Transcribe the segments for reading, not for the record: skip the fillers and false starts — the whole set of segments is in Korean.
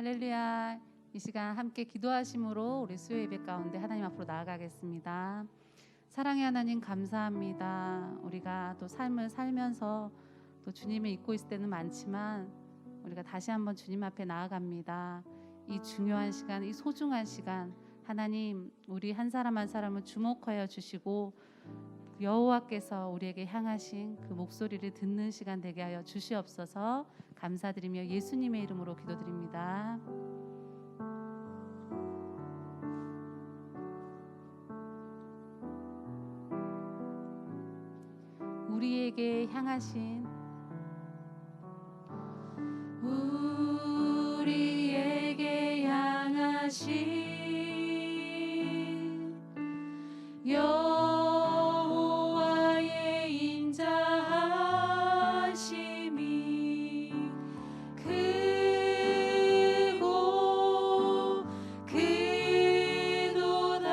할렐루야. 이 시간 함께 기도하심으로 우리 수요 예배 가운데 하나님 앞으로 나아가겠습니다. 사랑의 하나님 감사합니다. 우리가 또 삶을 살면서 또 주님을 잊고 있을 때는 많지만 우리가 다시 한번 주님 앞에 나아갑니다. 이 중요한 시간, 이 소중한 시간, 하나님 우리 한 사람 한 사람을 주목하여 주시고 여호와께서 우리에게 향하신 그 목소리를 듣는 시간 되게 하여 주시옵소서. 감사드리며 예수님의 이름으로 기도드립니다. 우리에게 향하신 우리에게 향하신 여호와의 인자하심이 크고 크도다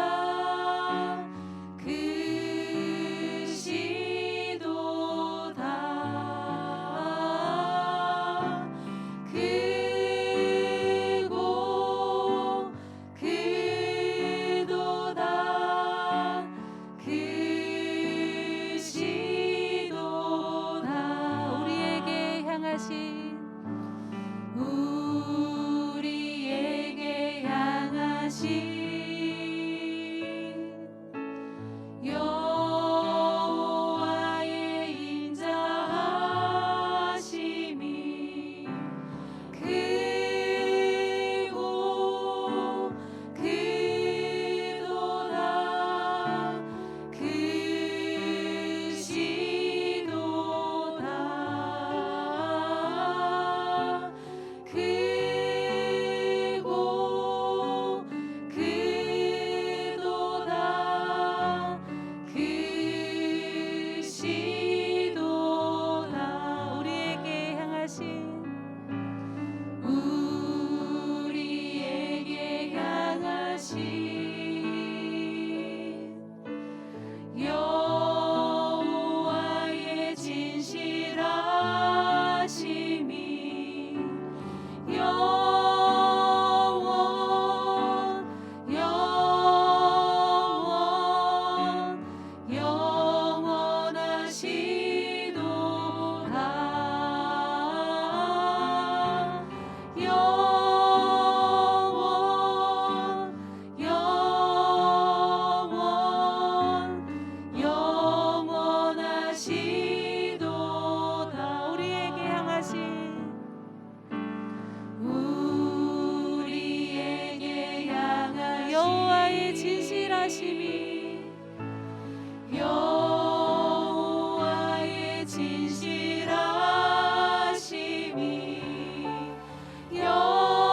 크시도다 크고 크도다 크시도다 우리에게 향하신 우리에게 향하신 여호와의 인자하심이 크고 크도다 크시도다 크고 크도다 크시도다 우리에게 향하신 우리에게 향하신 여호와의 진실하심이 영원하시도다 우리에게 향하신 우리에게 향하신 여호와의 진실하심이 여호와의 진실하심이 영원하시도다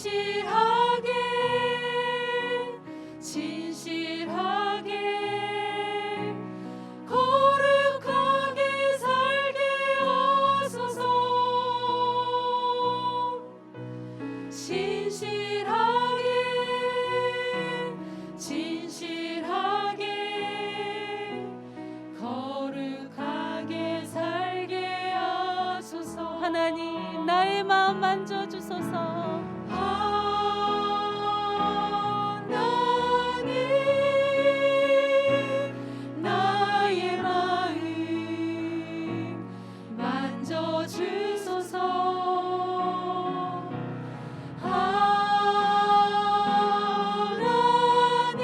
진실하게 진실하게 거룩하게 살게 하소서. 진실하게 진실하게 거룩하게 살게 하소서. 하나님 나의 마음 만져주소서. 하나님 나의 마음 만져주소서. 하나님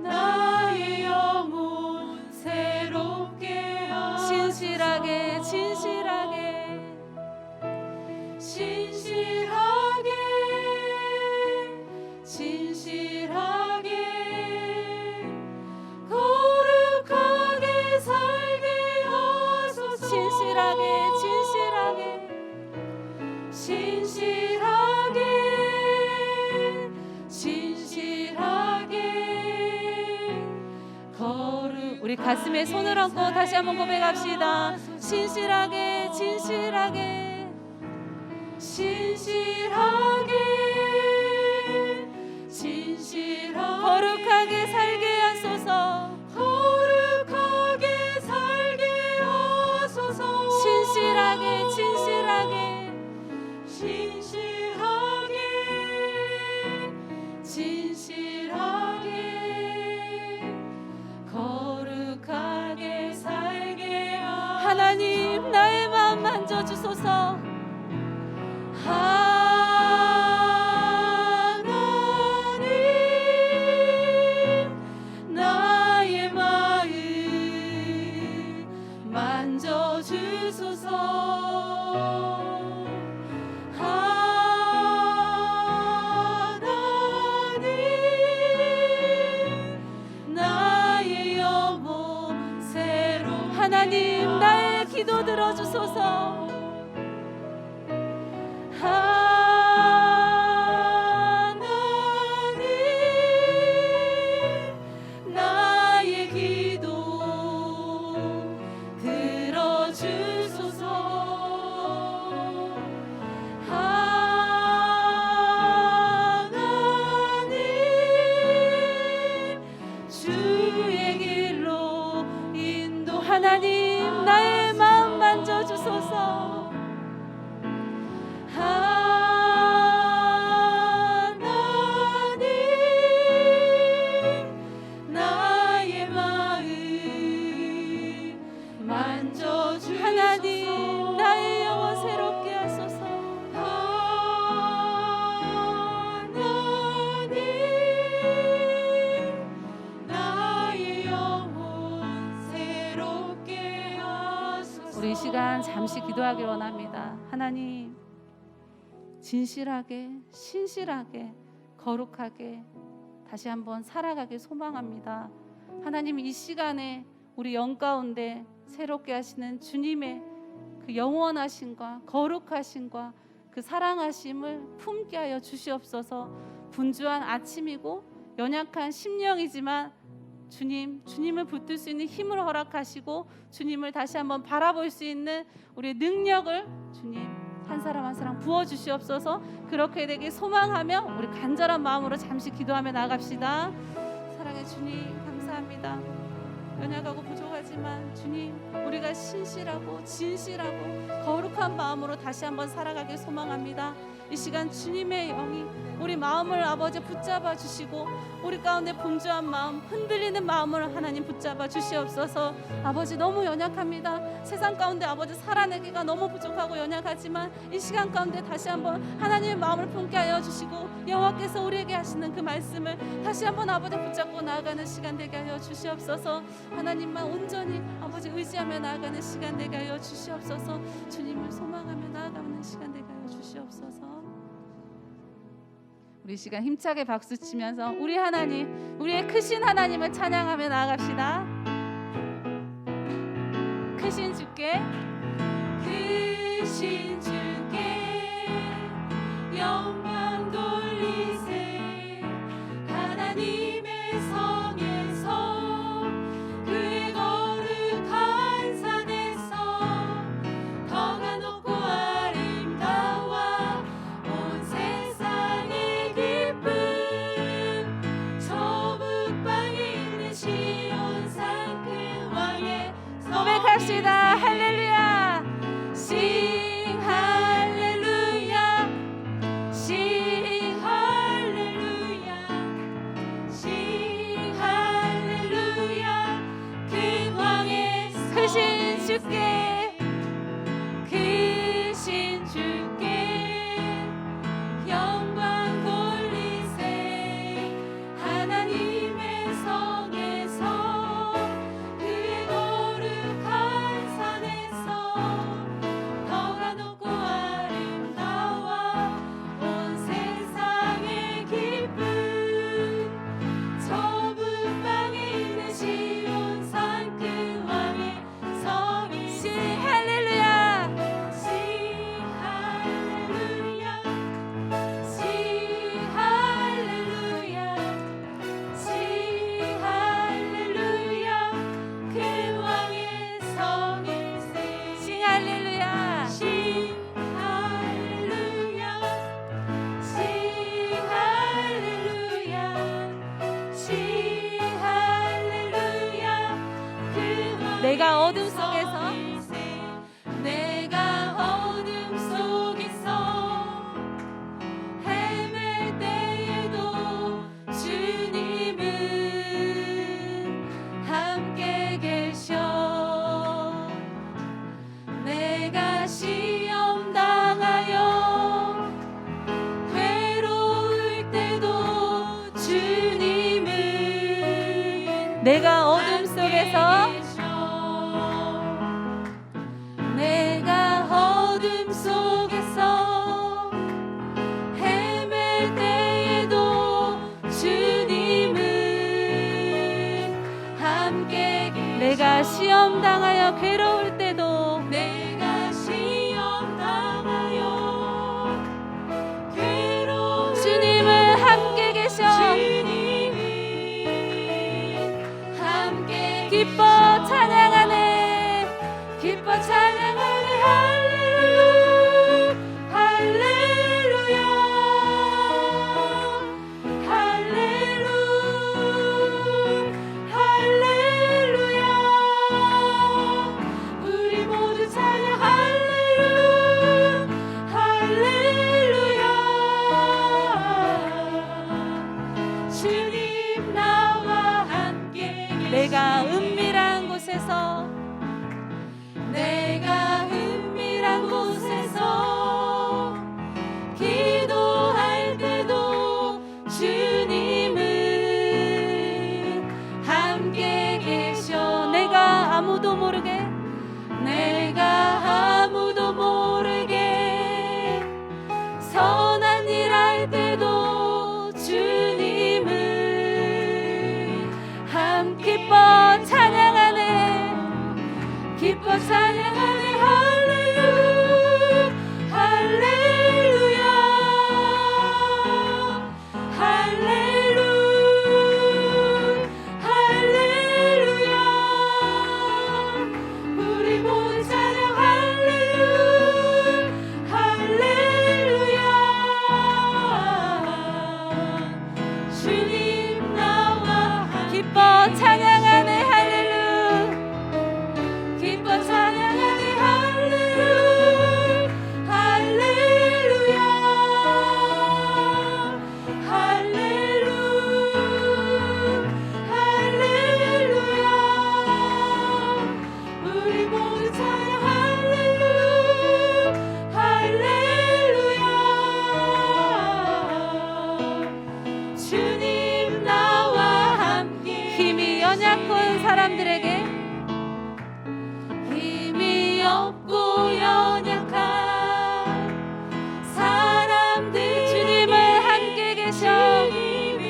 나의 영혼 새롭게 하소서. 진실하게 진실하게 진실하게 진실하게 거룩하게 살게 하소서. 진실하게 진실하게 진실하게 진실하게 우리 가슴에 손을 얹고 다시 한번 고백합시다. 진실하게 진실하게 진실하게 진실하게 거룩하게 살게 하소서. 거룩하게 살게 하소서. 진실하게 진실하게 진실하게 진실하게 거룩하게 살게 하소서. 하나님 나의 마음 만져주소서. 하나님 나의 마음 만져주소서. 하나님 나의 영혼 새로. 하나님 나의 기도 들어주소서. 하나님 나의 기도 들어주소서. 하나님 주의 길로 인도. 하나님 나의 마음 만져주소서. 하나님 나의 영혼 새롭게 하소서. 하나님 나의 영혼 새롭게 하소서. 우리 이 시간 잠시 기도하기 원합니다. 하나님 진실하게 신실하게 거룩하게 다시 한번 살아가길 소망합니다. 하나님 이 시간에 우리 영 가운데 새롭게 하시는 주님의 그 영원하심과 거룩하심과 그 사랑하심을 품게 하여 주시옵소서. 분주한 아침이고 연약한 심령이지만 주님을 붙들 수 있는 힘을 허락하시고 주님을 다시 한번 바라볼 수 있는 우리의 능력을 주님 한 사람 한 사람 부어주시옵소서. 그렇게 되길 소망하며 우리 간절한 마음으로 잠시 기도하며 나갑시다. 사랑의 주님 감사합니다. 연약하고 부족하지만 주님 우리가 신실하고 진실하고 거룩한 마음으로 다시 한번 살아가길 소망합니다. 이 시간 주님의 영이 우리 마음을 아버지 붙잡아 주시고 우리 가운데 분주한 마음 흔들리는 마음을 하나님 붙잡아 주시옵소서. 아버지 너무 연약합니다. 세상 가운데 아버지 살아내기가 너무 부족하고 연약하지만 이 시간 가운데 다시 한번 하나님의 마음을 품게 하여 주시고 여호와께서 우리에게 하시는 그 말씀을 다시 한번 아버지 붙잡고 나아가는 시간 되게 하여 주시옵소서. 하나님만 온전히 아버지 의지하며 나아가는 시간 되게 하여 주시옵소서. 주님을 소망하며 나아가는 시간 되게 하여 주시옵소서. 우리 시간 힘차게 박수 치면서 우리 하나님, 우리의 크신 하나님을 찬양하며 나아갑시다. 크신 주께, 크신 주께 내가 어둠 속에서 헤맬 때에도 주님은 함께 계셔. 내가 시험 당하여 괴로울 때도 주님은 내가 어둠 속에서 내가 어둠 속에서 헤맬 때에도 주님은 함께 계셔. 내가 시험 당하여 괴로울 때도 내가 시험 당하여 괴로울 주님은 함께 계셔. 주님은 함께 기뻐 찬양하네, 기뻐 찬양하네. 할렐루야 할렐루야 할렐루야 우리 모두 찬양 할렐루야 할렐루야 주님 나와 함께 계시. 내가 은밀한 곳에서 내가 은밀한 곳에서 기도할 때도 주님은 함께 계셔. 내가 아무도 모르게 내가 아무도 모르게 선한 일 할 때도 주님은 함께 기뻐 찬양하네, 기뻐 찬양하네. 할렐루야 할렐루야 할렐루야 할렐루야 우리 모두 찬양 할렐루야 할렐루야 주님 나와 함께 기뻐 찬양하네. 할렐루야 기뻐 찬양하네. 할렐루야 할렐루야 할렐루야 우리 모두 찬양 할렐루야 주님 나와 함께 힘이 연약한 사람들에게 힘이 없고 연약한 사람들 주님은 함께 계셔. 주님은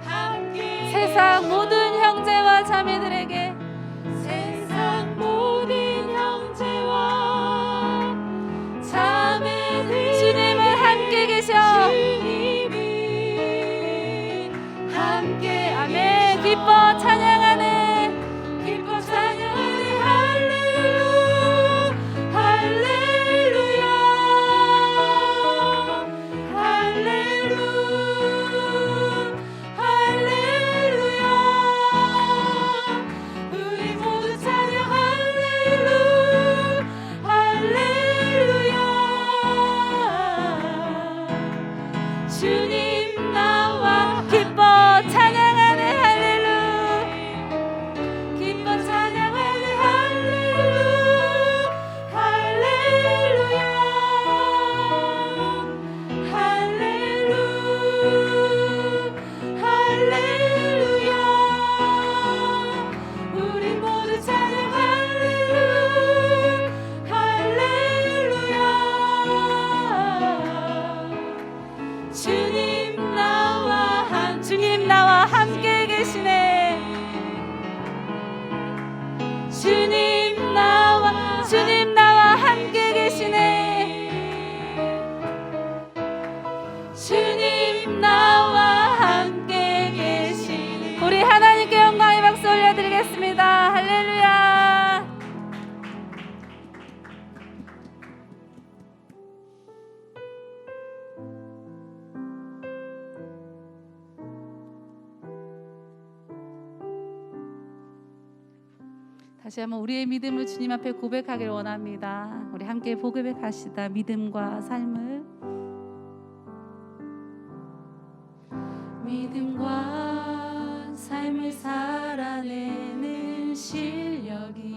함께 세상 모든 형제와 자매들에게 세상 모든 형제와 자매들 주님은 함께 계셔. 주님은 함께 아멘. 계셔. 기뻐 찬양하네, 기뻐 찬양하네. 할렐루야 할렐루야 할렐루야 우리 모두 찬양 할렐루야 주님 나와 기뻐 찬양하네. 할렐루야 기뻐 찬양하네. 할렐루야 할렐루야 할렐루야 우리 모두 찬양 할렐루야 주님 나와 함께 주님 나와 함께 계시네. 주님 나와 함께 계시네. 주님 나와 함께 계시네. 우리 하나님께 영광의 박수 올려드리겠습니다. 할렐루야. 다시 한번 우리의 믿음을 주님 앞에 고백하길 원합니다. 우리 함께 고백합시다. 믿음과 삶을. 믿음과 삶을 살아내는 실력이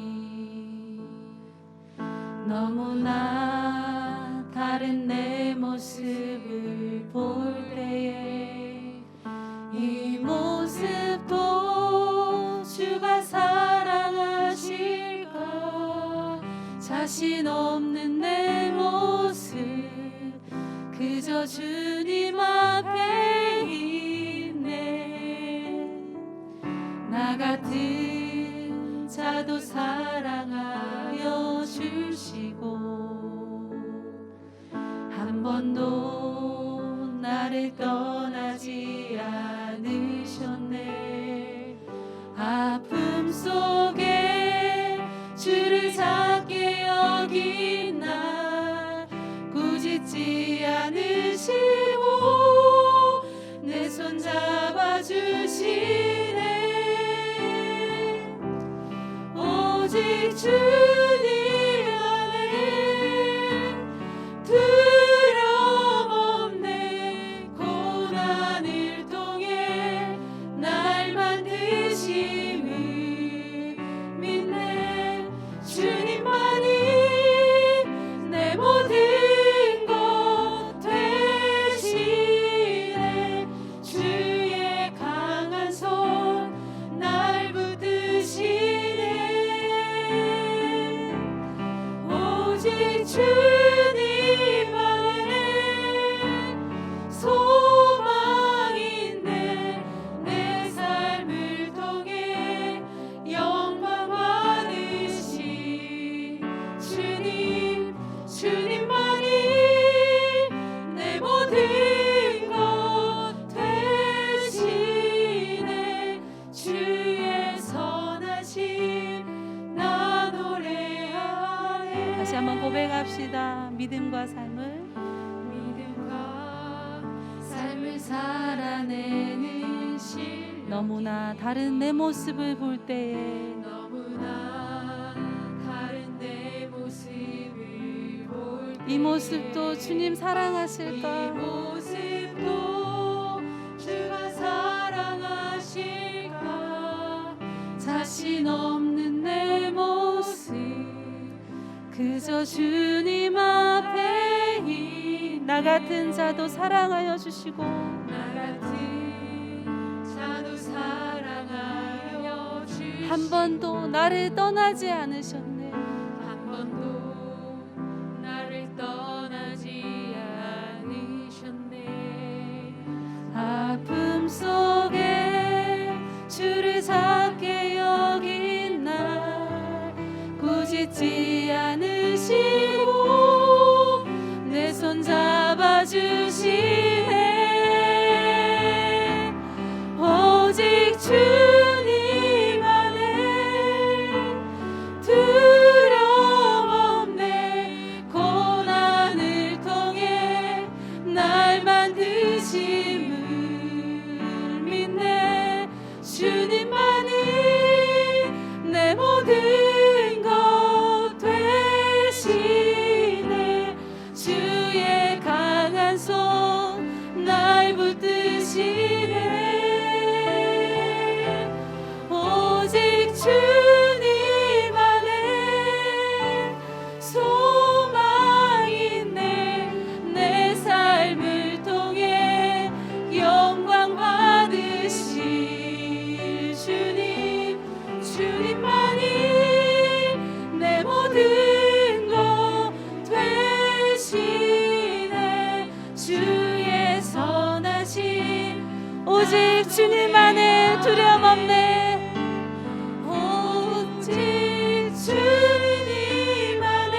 너무나 다른 내 모습을 볼 때에 이 모습도 주가 사랑하실까 자신 없는 내 모습 그저 주님 앞에 있네 나 같은 자도 사랑하여 주시고 한 번도 나를 떠나지 않으셨네 아픔 속에 주를 작게 여긴 나 꾸짖지 않으시고 내 손 잡아주시네 오직 주님 안에 두려움 없네 고난을 통해 날 만드심을 믿네 주님만이 내 모든 것 되시네 주의 강한 손 날 붙드시네 오직 주님 안에 소망인데 내 삶을 통해 영광 받으신 주님만이 내 모든 것 되시네 주의 선하심 나 노래하네 다시 한번 고백합시다. 믿음과 삶을. 믿음과 삶을 살아내는 실력 너무나 다른 내 모습을 볼 때에 너무나 다른 내 모습을 볼 이 모습도 주님 이 사랑하실까 모습도 주가 사랑하실까 자신 없는 내 모습 그저 주님 앞에 나 같은 자도 사랑하여 주시고 나 같은 자도 사랑하여 주시고 한 번도 나를 떠나지 않으셨네 한 번도 나를 떠나지 않으셨네 아픔 속에 주를 작게 여긴 날 꾸짖지 않으시고 내 손 잡아주시네 오직 주님 안에 두려움 없네 고난을 통해 날 만드심을 믿네 주님만이 내 모든 것 되시네 주의 강한 손 날 붙드시네 오직 주님 안에 소망있네 내 삶을 통해 영광 받으실 주님만이 내 모든 것 되시네 주의 선하심 오직 주님 안에 두려움 없네 오직 주님 안에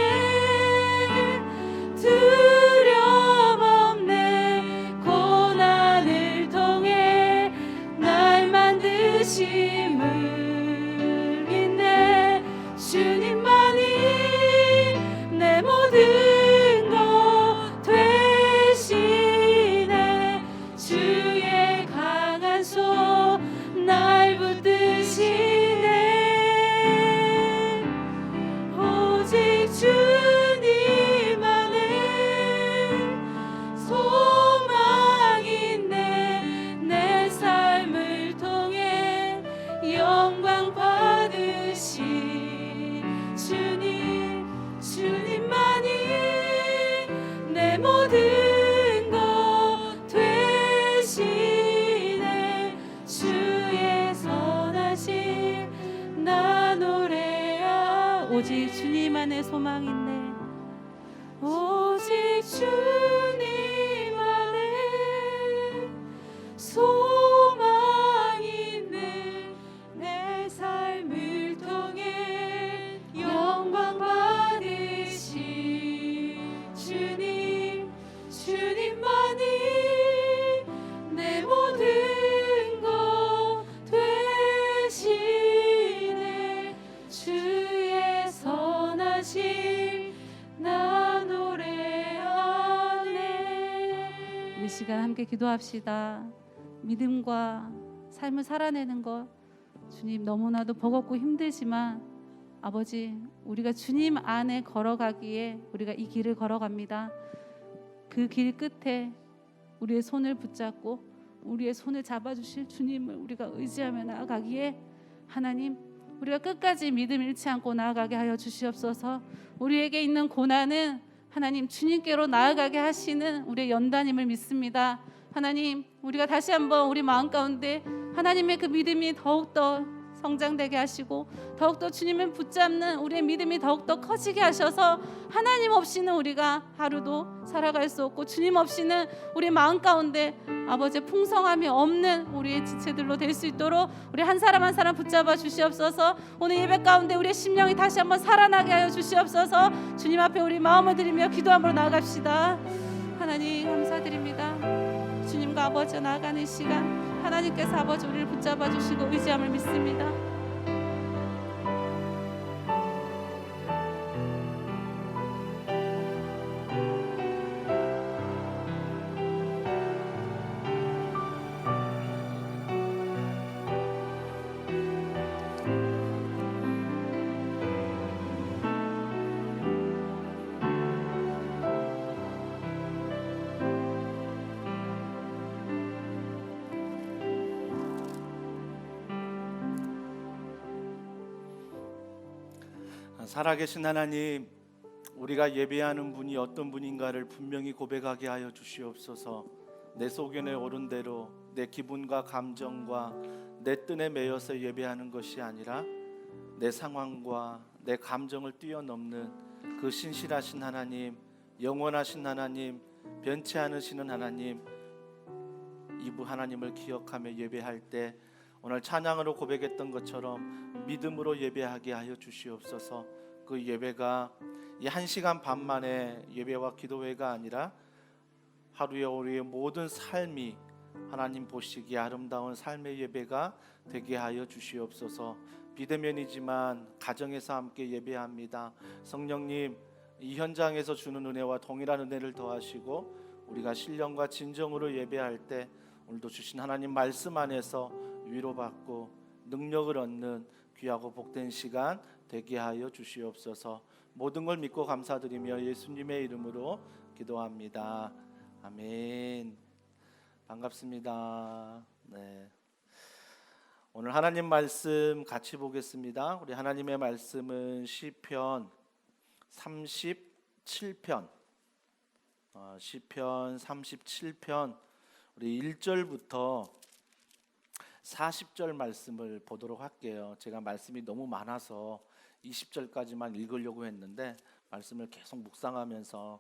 두려움 없네 고난을 통해 날 만드심을 믿네 주님만이 내 모든 것 되시네 주의 강한 손 날 붙 모든 것 되시네. 주의 선하심 나 노래하. 오직 주님 안에 소망 있네. 오직 주님 안에 소망 있네. 내 삶을 통해 영광 받으신 주님만이 내 모든 것 되시네. 주의 선하심 나 노래하네. 이 시간 함께 기도합시다. 믿음과 삶을 살아내는 것 주님 너무나도 버겁고 힘들지만 아버지 우리가 주님 안에 걸어가기에 우리가 이 길을 걸어갑니다. 그 길 끝에 우리의 손을 붙잡고 우리의 손을 잡아주실 주님을 우리가 의지하며 나아가기에 하나님 우리가 끝까지 믿음 잃지 않고 나아가게 하여 주시옵소서. 우리에게 있는 고난은 하나님 주님께로 나아가게 하시는 우리의 연단임을 믿습니다. 하나님 우리가 다시 한번 우리 마음 가운데 하나님의 그 믿음이 더욱더 성장되게 하시고 더욱더 주님을 붙잡는 우리의 믿음이 더욱더 커지게 하셔서 하나님 없이는 우리가 하루도 살아갈 수 없고 주님 없이는 우리 마음 가운데 아버지의 풍성함이 없는 우리의 지체들로 될 수 있도록 우리 한 사람 한 사람 붙잡아 주시옵소서. 오늘 예배 가운데 우리의 심령이 다시 한번 살아나게 하여 주시옵소서. 주님 앞에 우리 마음을 드리며 기도함으로 나아갑시다. 하나님 감사드립니다. 주님과 아버지와 나아가는 시간 하나님께서 아버지 우리를 붙잡아 주시고 의지함을 믿습니다. 살아계신 하나님, 우리가 예배하는 분이 어떤 분인가를 분명히 고백하게 하여 주시옵소서. 내 소견에 오른 대로 내 기분과 감정과 내 뜬에 매여서 예배하는 것이 아니라 내 상황과 내 감정을 뛰어넘는 그 신실하신 하나님, 영원하신 하나님, 변치 않으시는 하나님, 이부 하나님을 기억하며 예배할 때 오늘 찬양으로 고백했던 것처럼 믿음으로 예배하게 하여 주시옵소서. 그 예배가 이 1시간 반 만에 예배와 기도회가 아니라 하루에 우리의 모든 삶이 하나님 보시기에 아름다운 삶의 예배가 되게 하여 주시옵소서. 비대면이지만 가정에서 함께 예배합니다. 성령님, 이 현장에서 주는 은혜와 동일한 은혜를 더하시고 우리가 신령과 진정으로 예배할 때 오늘도 주신 하나님 말씀 안에서 위로받고 능력을 얻는 귀하고 복된 시간 되게 하여 주시옵소서. 모든 걸 믿고 감사드리며 예수님의 이름으로 기도합니다. 아멘. 반갑습니다. 네. 오늘 하나님 말씀 같이 보겠습니다. 우리 하나님의 말씀은 시편 37편 시편 37편 우리 1절부터 40절 말씀을 보도록 할게요. 제가 말씀이 너무 많아서 20절까지만 읽으려고 했는데 말씀을 계속 묵상하면서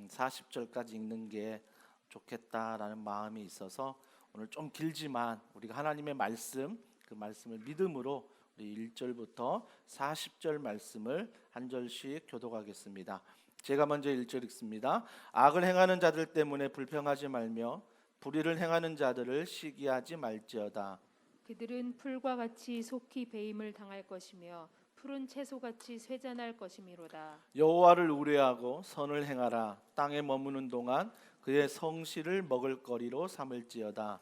40절까지 읽는 게 좋겠다라는 마음이 있어서 오늘 좀 길지만 우리가 하나님의 말씀, 그 말씀을 믿음으로 우리 1절부터 40절 말씀을 한 절씩 교독하겠습니다. 제가 먼저 1절 읽습니다. 악을 행하는 자들 때문에 불평하지 말며 불의를 행하는 자들을 시기하지 말지어다. 그들은 풀과 같이 속히 배임을 당할 것이며 푸른 채소같이 쇠잔할 것이미로다. 여호와를 우려하고 선을 행하라. 땅에 머무는 동안 그의 성실을 먹을거리로 삼을지어다.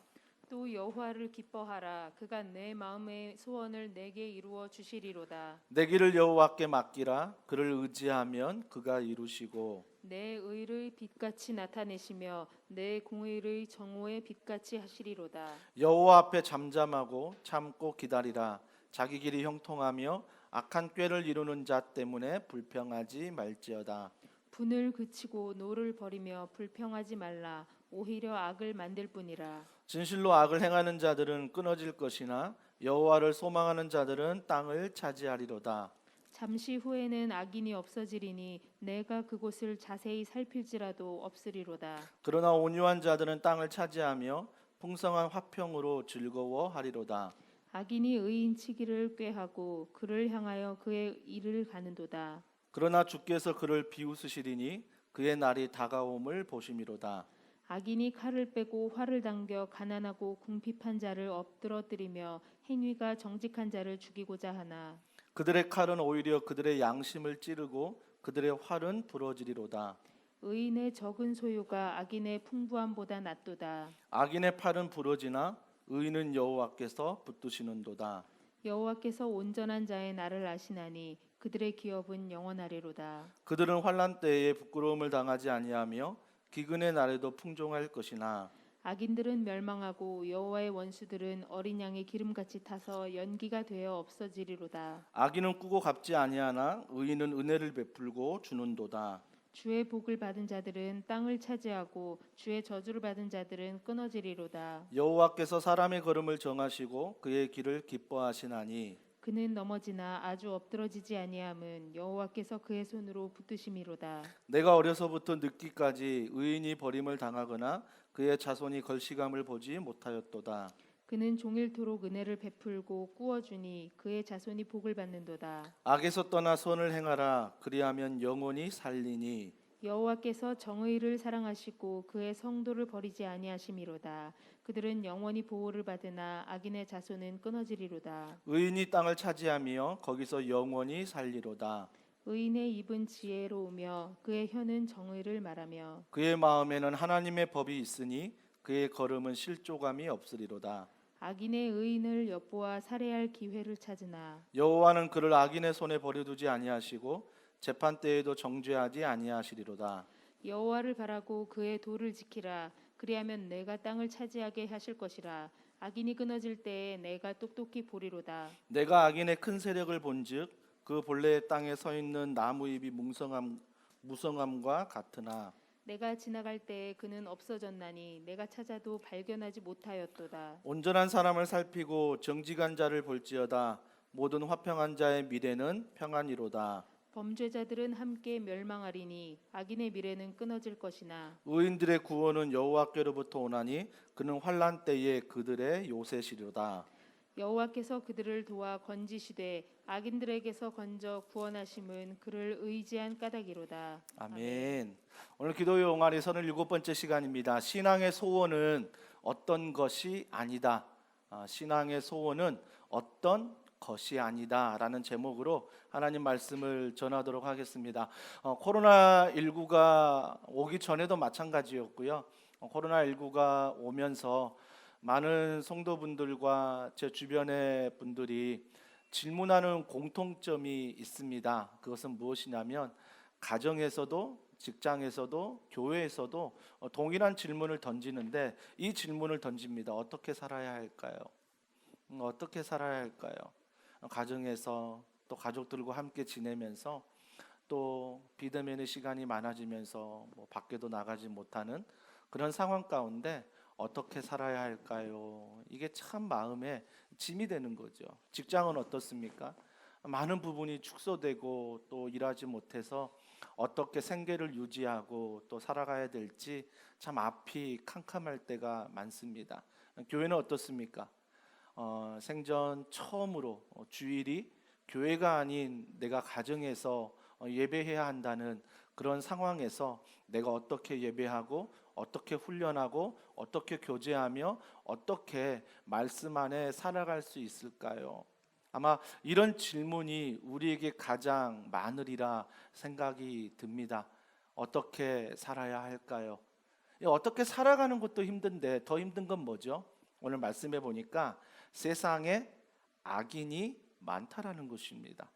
또 여호와를 기뻐하라. 그가 내 마음의 소원을 내게 이루어 주시리로다. 내 길을 여호와께 맡기라. 그를 의지하면 그가 이루시고 내 의를 빛같이 나타내시며 내 공의를 정오의 빛같이 하시리로다. 여호와 앞에 잠잠하고 참고 기다리라. 자기 길이 형통하며 악한 꾀를 이루는 자 때문에 불평하지 말지어다. 분을 그치고 노를 버리며 불평하지 말라. 오히려 악을 만들 뿐이라. 진실로 악을 행하는 자들은 끊어질 것이나 여호와를 소망하는 자들은 땅을 차지하리로다. 잠시 후에는 악인이 없어지리니 내가 그곳을 자세히 살필지라도 없으리로다. 그러나 온유한 자들은 땅을 차지하며 풍성한 화평으로 즐거워하리로다. 악인이 의인치기를 꾀하고 그를 향하여 그의 일을 가는도다. 그러나 주께서 그를 비웃으시리니 그의 날이 다가옴을 보심이로다. 악인이 칼을 빼고 활을 당겨 가난하고 궁핍한 자를 엎드러뜨리며 행위가 정직한 자를 죽이고자 하나. 그들의 칼은 오히려 그들의 양심을 찌르고 그들의 활은 부러지리로다. 의인의 적은 소유가 악인의 풍부함보다 낫도다. 악인의 팔은 부러지나 의인은 여호와께서 붙드시는도다. 여호와께서 온전한 자의 날을 아시나니 그들의 기업은 영원하리로다. 그들은 환난 때에 부끄러움을 당하지 아니하며 기근의 날에도 풍종할 것이나 악인들은 멸망하고 여호와의 원수들은 어린 양의 기름같이 타서 연기가 되어 없어지리로다. 악인은 꾸고 갚지 아니하나 의인은 은혜를 베풀고 주는도다. 주의 복을 받은 자들은 땅을 차지하고 주의 저주를 받은 자들은 끊어지리로다. 여호와께서 사람의 걸음을 정하시고 그의 길을 기뻐하시나니 그는 넘어지나 아주 엎드러지지 아니함은 여호와께서 그의 손으로 붙드심이로다. 내가 어려서부터 늙기까지 의인이 버림을 당하거나 그의 자손이 걸시감을 보지 못하였도다. 그는 종일토록 은혜를 베풀고 꾸어주니 그의 자손이 복을 받는도다. 악에서 떠나 선을 행하라 그리하면 영원히 살리니 여호와께서 정의를 사랑하시고 그의 성도를 버리지 아니하심이로다. 그들은 영원히 보호를 받으나 악인의 자손은 끊어지리로다. 의인이 땅을 차지하며 거기서 영원히 살리로다. 의인의 입은 지혜로우며 그의 혀는 정의를 말하며 그의 마음에는 하나님의 법이 있으니 그의 걸음은 실족함이 없으리로다. 악인의 의인을 엿보아 살해할 기회를 찾으나 여호와는 그를 악인의 손에 버려두지 아니하시고 재판 때에도 정죄하지 아니하시리로다. 여호와를 바라고 그의 도를 지키라. 그리하면 내가 땅을 차지하게 하실 것이라. 악인이 끊어질 때에 내가 똑똑히 보리로다. 내가 악인의 큰 세력을 본즉 그 본래의 땅에 서 있는 나무 잎이 무성함과 같으나 내가 지나갈 때에 그는 없어졌나니 내가 찾아도 발견하지 못하였도다. 온전한 사람을 살피고 정직한 자를 볼지어다. 모든 화평한 자의 미래는 평안이로다. 범죄자들은 함께 멸망하리니 악인의 미래는 끊어질 것이나 의인들의 구원은 여호와께로부터 오나니 그는 환난 때에 그들의 요새시로다. 여호와께서 그들을 도와 건지시되 악인들에게서 건져 구원하심은 그를 의지한 까닭이로다. 아멘. 오늘 기도 용아리 37번째 시간입니다. 신앙의 소원은 어떤 것이 아니다. 신앙의 소원은 어떤 것이 아니다라는 제목으로 하나님 말씀을 전하도록 하겠습니다. 코로나19가 오기 전에도 마찬가지였고요. 코로나19가 오면서 많은 성도분들과 제 주변의 분들이 질문하는 공통점이 있습니다. 그것은 무엇이냐면 가정에서도 직장에서도 교회에서도 동일한 질문을 던지는데 이 질문을 던집니다. 어떻게 살아야 할까요? 어떻게 살아야 할까요? 가정에서 또 가족들과 함께 지내면서 또 비대면의 시간이 많아지면서 밖에도 나가지 못하는 그런 상황 가운데 어떻게 살아야 할까요? 이게 참 마음에 짐이 되는 거죠. 직장은 어떻습니까? 많은 부분이 축소되고 또 일하지 못해서 어떻게 생계를 유지하고 또 살아가야 될지 참 앞이 캄캄할 때가 많습니다. 교회는 어떻습니까? 생전 처음으로 주일이 교회가 아닌 내가 가정에서 예배해야 한다는 그런 상황에서 내가 어떻게 예배하고 어떻게 훈련하고 어떻게 교제하며 어떻게 말씀 안에 살아갈 수 있을까요? 아마 이런 질문이 우리에게 가장 많으리라 생각이 듭니다. 어떻게 살아야 할까요? 어떻게 살아가는 것도 힘든데 더 힘든 건 뭐죠? 오늘 말씀해 보니까 세상에 악인이 많다라는 것입니다.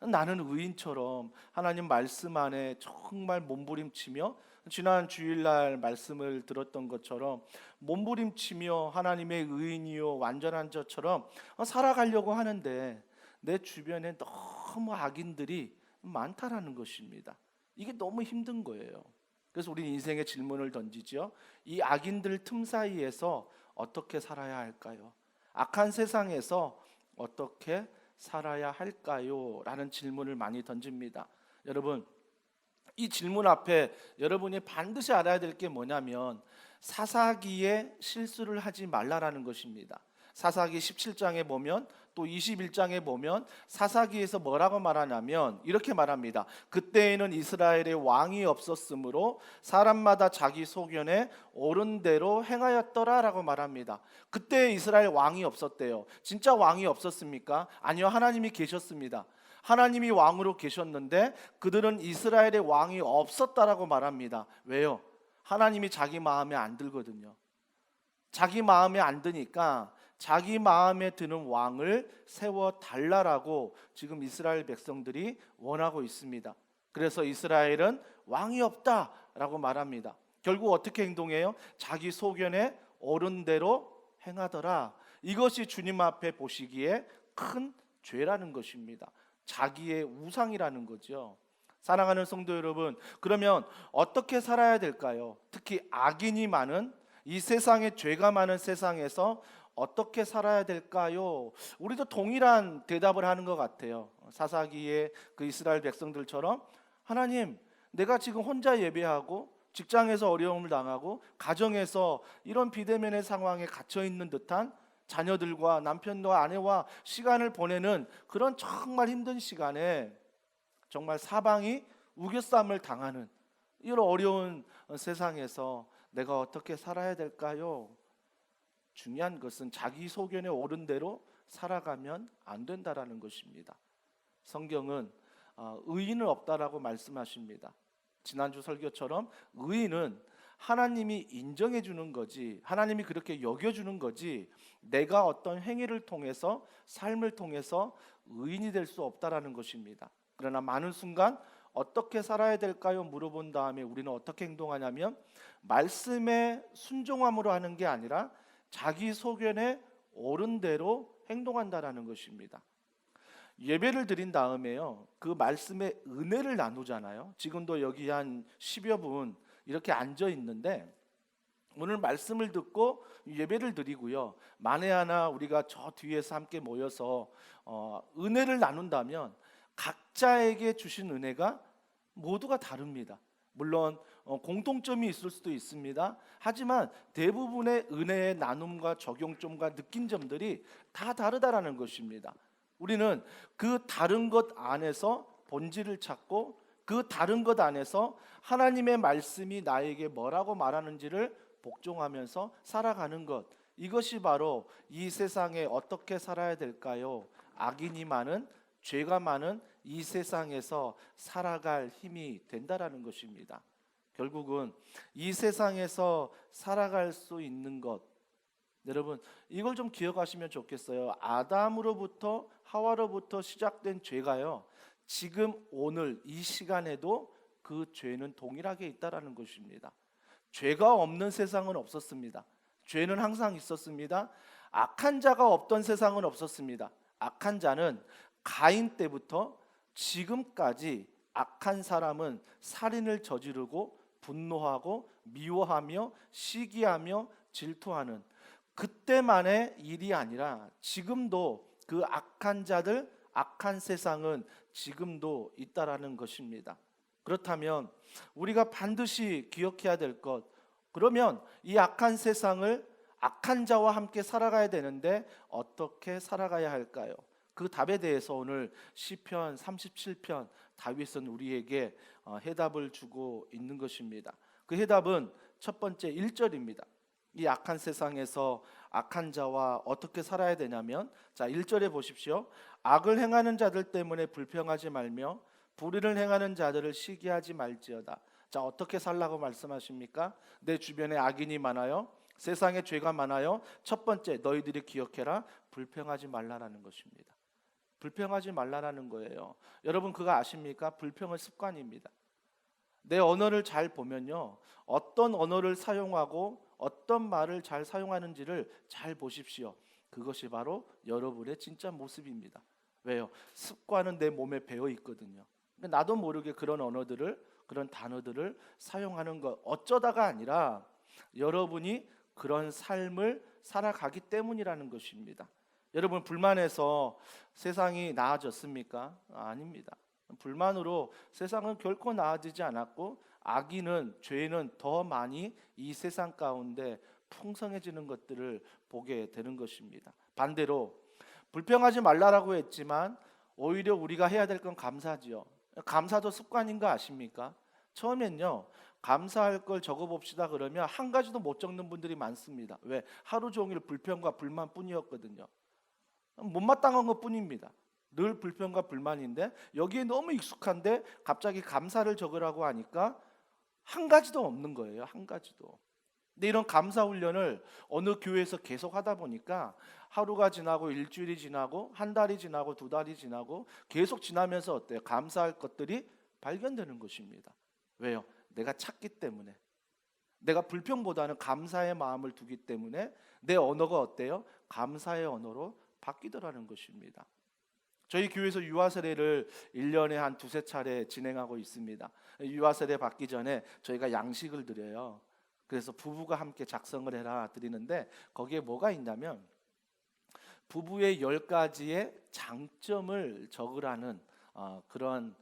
나는 의인처럼 하나님 말씀 안에 정말 몸부림치며 지난 주일날 말씀을 들었던 것처럼 몸부림치며 하나님의 의인이요 완전한 자처럼 살아가려고 하는데 내 주변에 너무 악인들이 많다라는 것입니다. 이게 너무 힘든 거예요. 그래서 우리 인생의 질문을 던지죠. 이 악인들 틈 사이에서 어떻게 살아야 할까요? 악한 세상에서 어떻게 살아야 할까요? 라는 질문을 많이 던집니다. 여러분, 이 질문 앞에 여러분이 반드시 알아야 될 게 뭐냐면 사사기에 실수를 하지 말라라는 것입니다. 사사기 17장에 보면 또 21장에 보면 사사기에서 뭐라고 말하냐면 이렇게 말합니다. 그때에는 이스라엘에 왕이 없었으므로 사람마다 자기 소견에 옳은 대로 행하였더라라고 말합니다. 그때 이스라엘 왕이 없었대요. 진짜 왕이 없었습니까? 아니요, 하나님이 계셨습니다. 하나님이 왕으로 계셨는데 그들은 이스라엘의 왕이 없었다라고 말합니다. 왜요? 하나님이 자기 마음에 안 들거든요. 자기 마음에 안 드니까 자기 마음에 드는 왕을 세워 달라라고 지금 이스라엘 백성들이 원하고 있습니다. 그래서 이스라엘은 왕이 없다라고 말합니다. 결국 어떻게 행동해요? 자기 소견에 옳은 대로 행하더라. 이것이 주님 앞에 보시기에 큰 죄라는 것입니다. 자기의 우상이라는 거죠. 사랑하는 성도 여러분, 그러면 어떻게 살아야 될까요? 특히 악인이 많은 이 세상에, 죄가 많은 세상에서 어떻게 살아야 될까요? 우리도 동일한 대답을 하는 것 같아요. 사사기의 그 이스라엘 백성들처럼 하나님, 내가 지금 혼자 예배하고 직장에서 어려움을 당하고 가정에서 이런 비대면의 상황에 갇혀 있는 듯한 자녀들과 남편과 아내와 시간을 보내는 그런 정말 힘든 시간에 정말 사방이 우겨쌈을 당하는 이런 어려운 세상에서 내가 어떻게 살아야 될까요? 중요한 것은 자기 소견에 옳은 대로 살아가면 안 된다라는 것입니다. 성경은 의인은 없다라고 말씀하십니다. 지난주 설교처럼 의인은 하나님이 인정해 주는 거지, 하나님이 그렇게 여겨주는 거지, 내가 어떤 행위를 통해서, 삶을 통해서 의인이 될 수 없다라는 것입니다. 그러나 많은 순간 어떻게 살아야 될까요? 물어본 다음에 우리는 어떻게 행동하냐면 말씀에 순종함으로 하는 게 아니라 자기 소견에 옳은 대로 행동한다라는 것입니다. 예배를 드린 다음에요, 그 말씀의 은혜를 나누잖아요. 지금도 여기 한 10여 분 이렇게 앉아 있는데 오늘 말씀을 듣고 예배를 드리고요, 만에 하나 우리가 저 뒤에서 함께 모여서 은혜를 나눈다면 각자에게 주신 은혜가 모두가 다릅니다. 물론 공통점이 있을 수도 있습니다. 하지만 대부분의 은혜의 나눔과 적용점과 느낀 점들이 다 다르다라는 것입니다. 우리는 그 다른 것 안에서 본질을 찾고 그 다른 것 안에서 하나님의 말씀이 나에게 뭐라고 말하는지를 복종하면서 살아가는 것, 이것이 바로 이 세상에 어떻게 살아야 될까요? 악인이 많은, 죄가 많은 이 세상에서 살아갈 힘이 된다라는 것입니다. 결국은 이 세상에서 살아갈 수 있는 것, 여러분 이걸 좀 기억하시면 좋겠어요. 아담으로부터 하와로부터 시작된 죄가요, 지금 오늘 이 시간에도 그 죄는 동일하게 있다라는 것입니다. 죄가 없는 세상은 없었습니다. 죄는 항상 있었습니다. 악한 자가 없던 세상은 없었습니다. 악한 자는 가인 때부터 지금까지 악한 사람은 살인을 저지르고 분노하고 미워하며 시기하며 질투하는 그때만의 일이 아니라 지금도 그 악한 자들, 악한 세상은 지금도 있다라는 것입니다. 그렇다면 우리가 반드시 기억해야 될 것, 그러면 이 악한 세상을 악한 자와 함께 살아가야 되는데 어떻게 살아가야 할까요? 그 답에 대해서 오늘 시편 37편 다윗은 우리에게 해답을 주고 있는 것입니다. 그 해답은 첫 번째 1절입니다. 이 악한 세상에서 악한 자와 어떻게 살아야 되냐면, 자 1절에 보십시오. 악을 행하는 자들 때문에 불평하지 말며 불의를 행하는 자들을 시기하지 말지어다. 자 어떻게 살라고 말씀하십니까? 내 주변에 악인이 많아요. 세상에 죄가 많아요. 첫 번째, 너희들이 기억해라. 불평하지 말라라는 것입니다. 불평하지 말라라는 거예요. 여러분 그거 아십니까? 불평은 습관입니다. 내 언어를 잘 보면요, 어떤 언어를 사용하고 어떤 말을 잘 사용하는지를 잘 보십시오. 그것이 바로 여러분의 진짜 모습입니다. 왜요? 습관은 내 몸에 배어 있거든요. 나도 모르게 그런 언어들을 그런 단어들을 사용하는 것, 어쩌다가 아니라 여러분이 그런 삶을 살아가기 때문이라는 것입니다. 여러분, 불만해서 세상이 나아졌습니까? 아닙니다. 불만으로 세상은 결코 나아지지 않았고, 악인은, 죄는 더 많이 이 세상 가운데 풍성해지는 것들을 보게 되는 것입니다. 반대로 불평하지 말라라고 했지만 오히려 우리가 해야 될 건 감사지요. 감사도 습관인 거 아십니까? 처음엔요, 감사할 걸 적어봅시다 그러면 한 가지도 못 적는 분들이 많습니다. 왜? 하루 종일 불평과 불만뿐이었거든요. 못마땅한 것뿐입니다. 늘 불평과 불만인데 여기에 너무 익숙한데 갑자기 감사를 적으라고 하니까 한 가지도 없는 거예요. 한 가지도. 근데 이런 감사 훈련을 어느 교회에서 계속 하다 보니까 하루가 지나고 일주일이 지나고 한 달이 지나고 두 달이 지나고 계속 지나면서 어때요? 감사할 것들이 발견되는 것입니다. 왜요? 내가 찾기 때문에. 내가 불평보다는 감사의 마음을 두기 때문에 내 언어가 어때요? 감사의 언어로 바뀌더라는 것입니다. 저희 교회에서 유아 세례를 1년에 한 두세 차례 진행하고 있습니다. 유아 세례 받기 전에 저희가 양식을 드려요. 그래서 부부가 함께 작성을 해라 드리는데 거기에 뭐가 있냐면 부부의 10가지의 장점을 적으라는 그런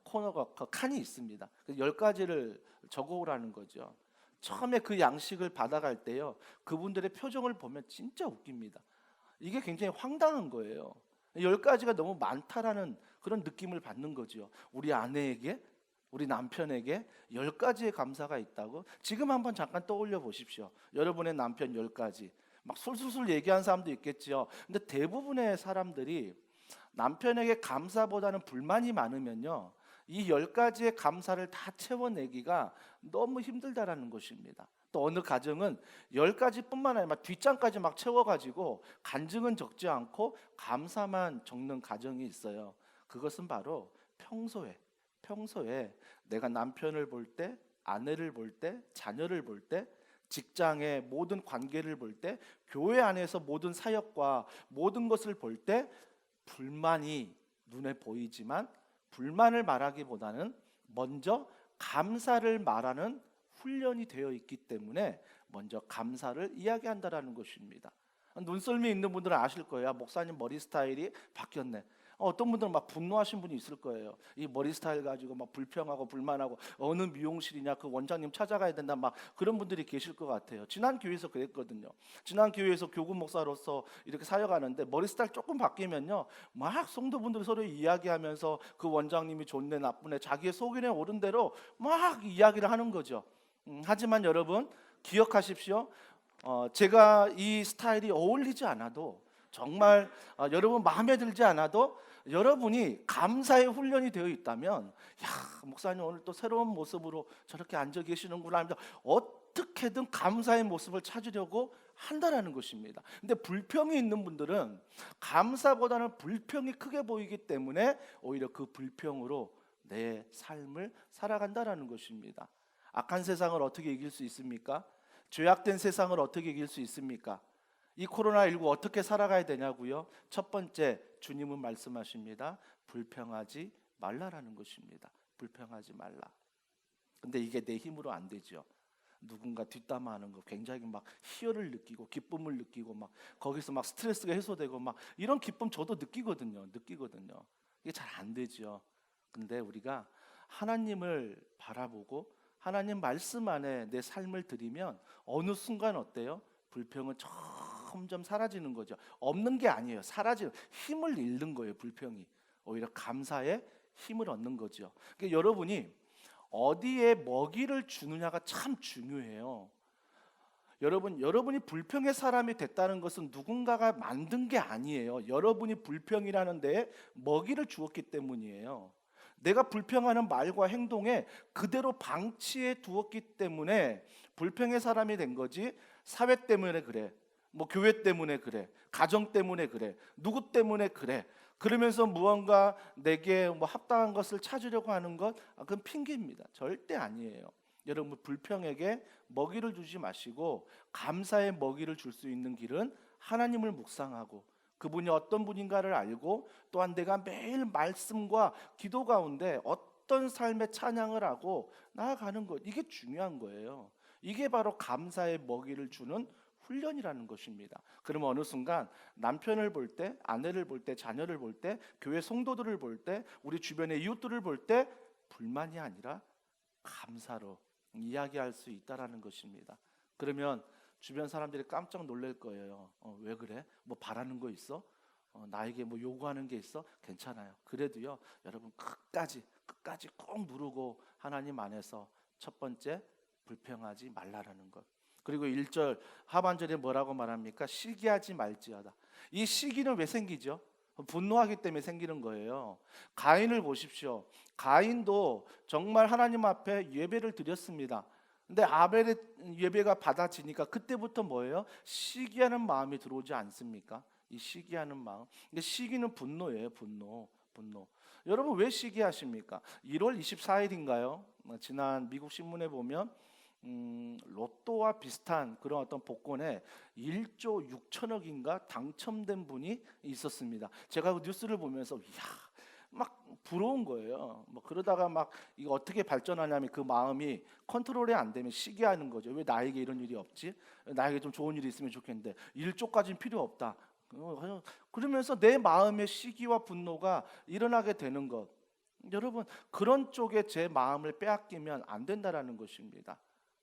코너가 칸이 있습니다. 10가지를 적어오라는 거죠. 처음에 그 양식을 받아갈 때요, 그분들의 표정을 보면 진짜 웃깁니다. 이게 굉장히 황당한 거예요. 10가지가 너무 많다라는 그런 느낌을 받는 거죠. 우리 아내에게, 우리 남편에게 10가지의 감사가 있다고? 지금 한번 잠깐 떠올려 보십시오. 여러분의 남편 10가지. 막 술술술 얘기한 사람도 있겠지요. 근데 대부분의 사람들이 남편에게 감사보다는 불만이 많으면요, 이 10가지의 감사를 다 채워내기가 너무 힘들다라는 것입니다. 또 어느 가정은 10가지뿐만 아니라 뒷장까지 막 채워가지고 간증은 적지 않고 감사만 적는 가정이 있어요. 그것은 바로 평소에 내가 남편을 볼 때, 아내를 볼 때, 자녀를 볼 때, 직장의 모든 관계를 볼 때, 교회 안에서 모든 사역과 모든 것을 볼 때 불만이 눈에 보이지만 불만을 말하기보다는 먼저 감사를 말하는 훈련이 되어 있기 때문에 먼저 감사를 이야기한다라는 것입니다. 눈썰미 있는 분들은 아실 거예요. 목사님 머리 스타일이 바뀌었네. 어떤 분들은 막 분노하신 분이 있을 거예요. 이 머리 스타일 가지고 막 불평하고 불만하고 어느 미용실이냐 그 원장님 찾아가야 된다 막 그런 분들이 계실 것 같아요. 지난 교회에서 그랬거든요. 지난 교회에서 교구 목사로서 이렇게 사역하는데 머리 스타일 조금 바뀌면요, 막 성도분들이 서로 이야기하면서 그 원장님이 좋네 나쁘네 자기의 속인에 오른 대로 막 이야기를 하는 거죠. 하지만 여러분 기억하십시오. 제가 이 스타일이 어울리지 않아도 정말 여러분 마음에 들지 않아도 여러분이 감사의 훈련이 되어 있다면, 야, 목사님 오늘 또 새로운 모습으로 저렇게 앉아 계시는구나 하면서 어떻게든 감사의 모습을 찾으려고 한다라는 것입니다. 근데 불평이 있는 분들은 감사보다는 불평이 크게 보이기 때문에 오히려 그 불평으로 내 삶을 살아간다라는 것입니다. 악한 세상을 어떻게 이길 수 있습니까? 죄악된 세상을 어떻게 이길 수 있습니까? 이 코로나19 어떻게 살아가야 되냐고요? 첫 번째, 주님은 말씀하십니다. 불평하지 말라라는 것입니다. 불평하지 말라. 근데 이게 내 힘으로 안 되죠. 누군가 뒷담화하는 거 굉장히 막 희열을 느끼고 기쁨을 느끼고 막 거기서 막 스트레스가 해소되고 막 이런 기쁨 저도 느끼거든요. 이게 잘 안 되죠. 근데 우리가 하나님을 바라보고 하나님 말씀 안에 내 삶을 드리면 어느 순간 어때요? 불평은 점점 사라지는 거죠. 없는 게 아니에요. 사라지는, 힘을 잃는 거예요. 불평이 오히려 감사의 힘을 얻는 거죠. 그러니까 여러분이 어디에 먹이를 주느냐가 참 중요해요. 여러분이 불평의 사람이 됐다는 것은 누군가가 만든 게 아니에요. 여러분이 불평이라는 데에 먹이를 주었기 때문이에요. 내가 불평하는 말과 행동에 그대로 방치해 두었기 때문에 불평의 사람이 된 거지, 사회 때문에 그래, 뭐 교회 때문에 그래, 가정 때문에 그래, 누구 때문에 그래, 그러면서 무언가 내게 뭐 합당한 것을 찾으려고 하는 것, 그건 핑계입니다. 절대 아니에요. 여러분, 불평에게 먹이를 주지 마시고 감사의 먹이를 줄 수 있는 길은 하나님을 묵상하고 그분이 어떤 분인가를 알고, 또한 내가 매일 말씀과 기도 가운데 어떤 삶의 찬양을 하고 나아가는 것, 이게 중요한 거예요. 이게 바로 감사의 먹이를 주는 훈련이라는 것입니다. 그러면 어느 순간 남편을 볼 때, 아내를 볼 때, 자녀를 볼 때, 교회 성도들을 볼 때, 우리 주변의 이웃들을 볼 때 불만이 아니라 감사로 이야기할 수 있다라는 것입니다. 그러면 주변 사람들이 깜짝 놀랄 거예요. 왜 그래? 뭐 바라는 거 있어? 나에게 뭐 요구하는 게 있어? 괜찮아요. 그래도요, 여러분 끝까지 꼭 누르고 하나님 안에서 첫 번째 불평하지 말라라는 것. 그리고 1절 하반절에 뭐라고 말합니까? 시기하지 말지어다. 이 시기는 왜 생기죠? 분노하기 때문에 생기는 거예요. 가인을 보십시오. 가인도 정말 하나님 앞에 예배를 드렸습니다. 근데 아벨의 예배가 받아지니까 그때부터 뭐예요? 시기하는 마음이 들어오지 않습니까? 이 시기하는 마음. 근데 시기는 분노예요. 분노. 여러분 왜 시기하십니까? 1월 24일인가요? 지난 미국 신문에 보면 로또와 비슷한 그런 어떤 복권에 1조 6천억인가 당첨된 분이 있었습니다. 제가 그 뉴스를 보면서 이야, 막 부러운 거예요. 뭐 그러다가 막 이거 어떻게 발전하냐면 그 마음이 컨트롤이 안 되면 시기하는 거죠. 왜 나에게 이런 일이 없지? 나에게 좀 좋은 일이 있으면 좋겠는데 1조까지는 필요 없다. 그러면서 내 마음의 시기와 분노가 일어나게 되는 것. 여러분 그런 쪽에 제 마음을 빼앗기면 안 된다라는 것입니다.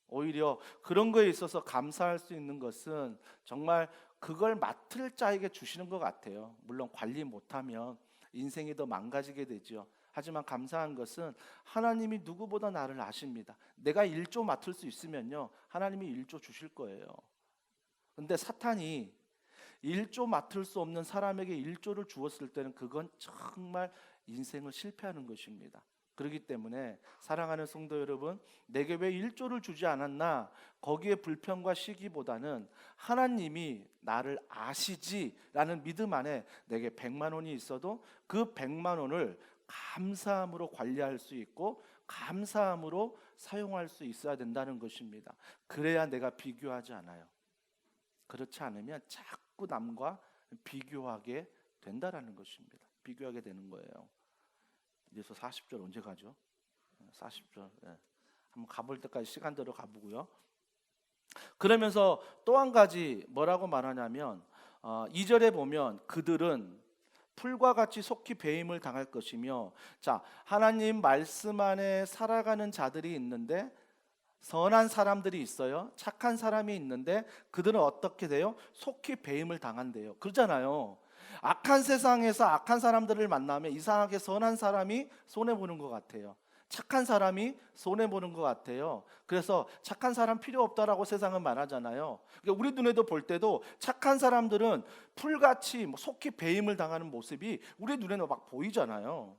오히려 그런 거에 있어서 감사할 수 있는 것은 정말 그걸 맡을 자에게 주시는 것 같아요. 물론 관리 못하면 인생이 더 망가지게 되죠. 하지만 감사한 것은 하나님이 누구보다 나를 아십니다. 내가 1조 맡을 수 있으면요, 하나님이 1조 주실 거예요. 근데 사탄이 1조 맡을 수 없는 사람에게 1조를 주었을 때는 그건 정말 인생을 실패하는 것입니다. 그렇기 때문에 사랑하는 성도 여러분, 내게 왜 1조를 주지 않았나, 거기에 불평과 시기보다는 하나님이 나를 아시지라는 믿음 안에 내게 100만 원이 있어도 그 100만 원을 감사함으로 관리할 수 있고 감사함으로 사용할 수 있어야 된다는 것입니다. 그래야 내가 비교하지 않아요. 그렇지 않으면 자꾸 남과 비교하게 된다라는 것입니다. 비교하게 되는 거예요. 이래서 40절 언제 가죠? 40절 한번 가볼 때까지 시간대로 가보고요. 그러면서 또 한 가지 뭐라고 말하냐면 2절에 보면 그들은 풀과 같이 속히 배임을 당할 것이며, 자, 하나님 말씀 안에 살아가는 자들이 있는데 선한 사람들이 있어요. 착한 사람이 있는데 그들은 어떻게 돼요? 속히 배임을 당한대요. 그러잖아요. 악한 세상에서 악한 사람들을 만나면 이상하게 선한 사람이 손해보는 것 같아요. 착한 사람이 손해보는 것 같아요. 그래서 착한 사람 필요 없다라고 세상은 말하잖아요. 그러니까 우리 눈에도 볼 때도 착한 사람들은 풀같이 속히 배임을 당하는 모습이 우리 눈에는 막 보이잖아요.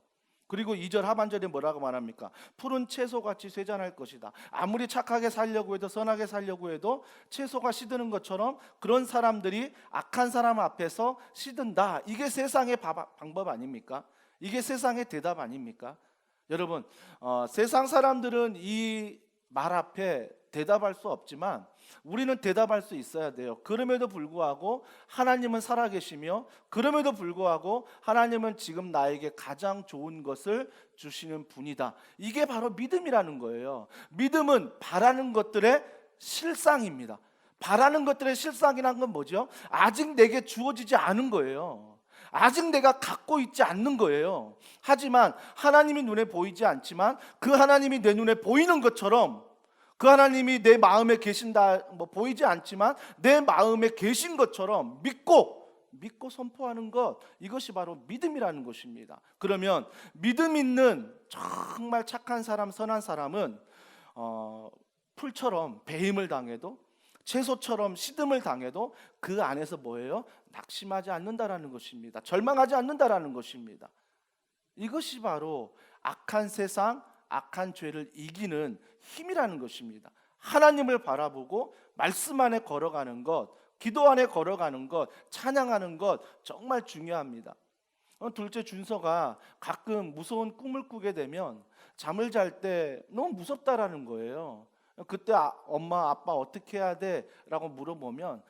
그리고 2절 하반절에 뭐라고 말합니까? 푸른 채소같이 쇠잔할 것이다. 아무리 착하게 살려고 해도 선하게 살려고 해도 채소가 시드는 것처럼 그런 사람들이 악한 사람 앞에서 시든다. 이게 세상의 방법 아닙니까? 이게 세상의 대답 아닙니까? 여러분 세상 사람들은 이 말 앞에 대답할 수 없지만 우리는 대답할 수 있어야 돼요. 그럼에도 불구하고 하나님은 살아계시며, 그럼에도 불구하고 하나님은 지금 나에게 가장 좋은 것을 주시는 분이다. 이게 바로 믿음이라는 거예요. 믿음은 바라는 것들의 실상입니다. 바라는 것들의 실상이란 건 뭐죠? 아직 내게 주어지지 않은 거예요. 아직 내가 갖고 있지 않는 거예요. 하지만 하나님이 눈에 보이지 않지만 그 하나님이 내 눈에 보이는 것처럼, 그 하나님이 내 마음에 계신다, 보이지 않지만 내 마음에 계신 것처럼 믿고 선포하는 것, 이것이 바로 믿음이라는 것입니다. 그러면 믿음 있는 정말 착한 사람, 선한 사람은 풀처럼 배임을 당해도, 채소처럼 시듬을 당해도 그 안에서 뭐예요? 낙심하지 않는다라는 것입니다. 절망하지 않는다라는 것입니다. 이것이 바로 악한 세상, 악한 죄를 이기는 힘이라는 것입니다. 하나님을 바라보고 말씀 안에 걸어가는 것, 기도 안에 걸어가는 것, 찬양하는 것 정말 중요합니다. 둘째 준서가 가끔 무서운 꿈을 꾸게 되면 잠을 잘 때 너무 무섭다라는 거예요. 그때 엄마 아빠 어떻게 해야 돼? 라고 물어보면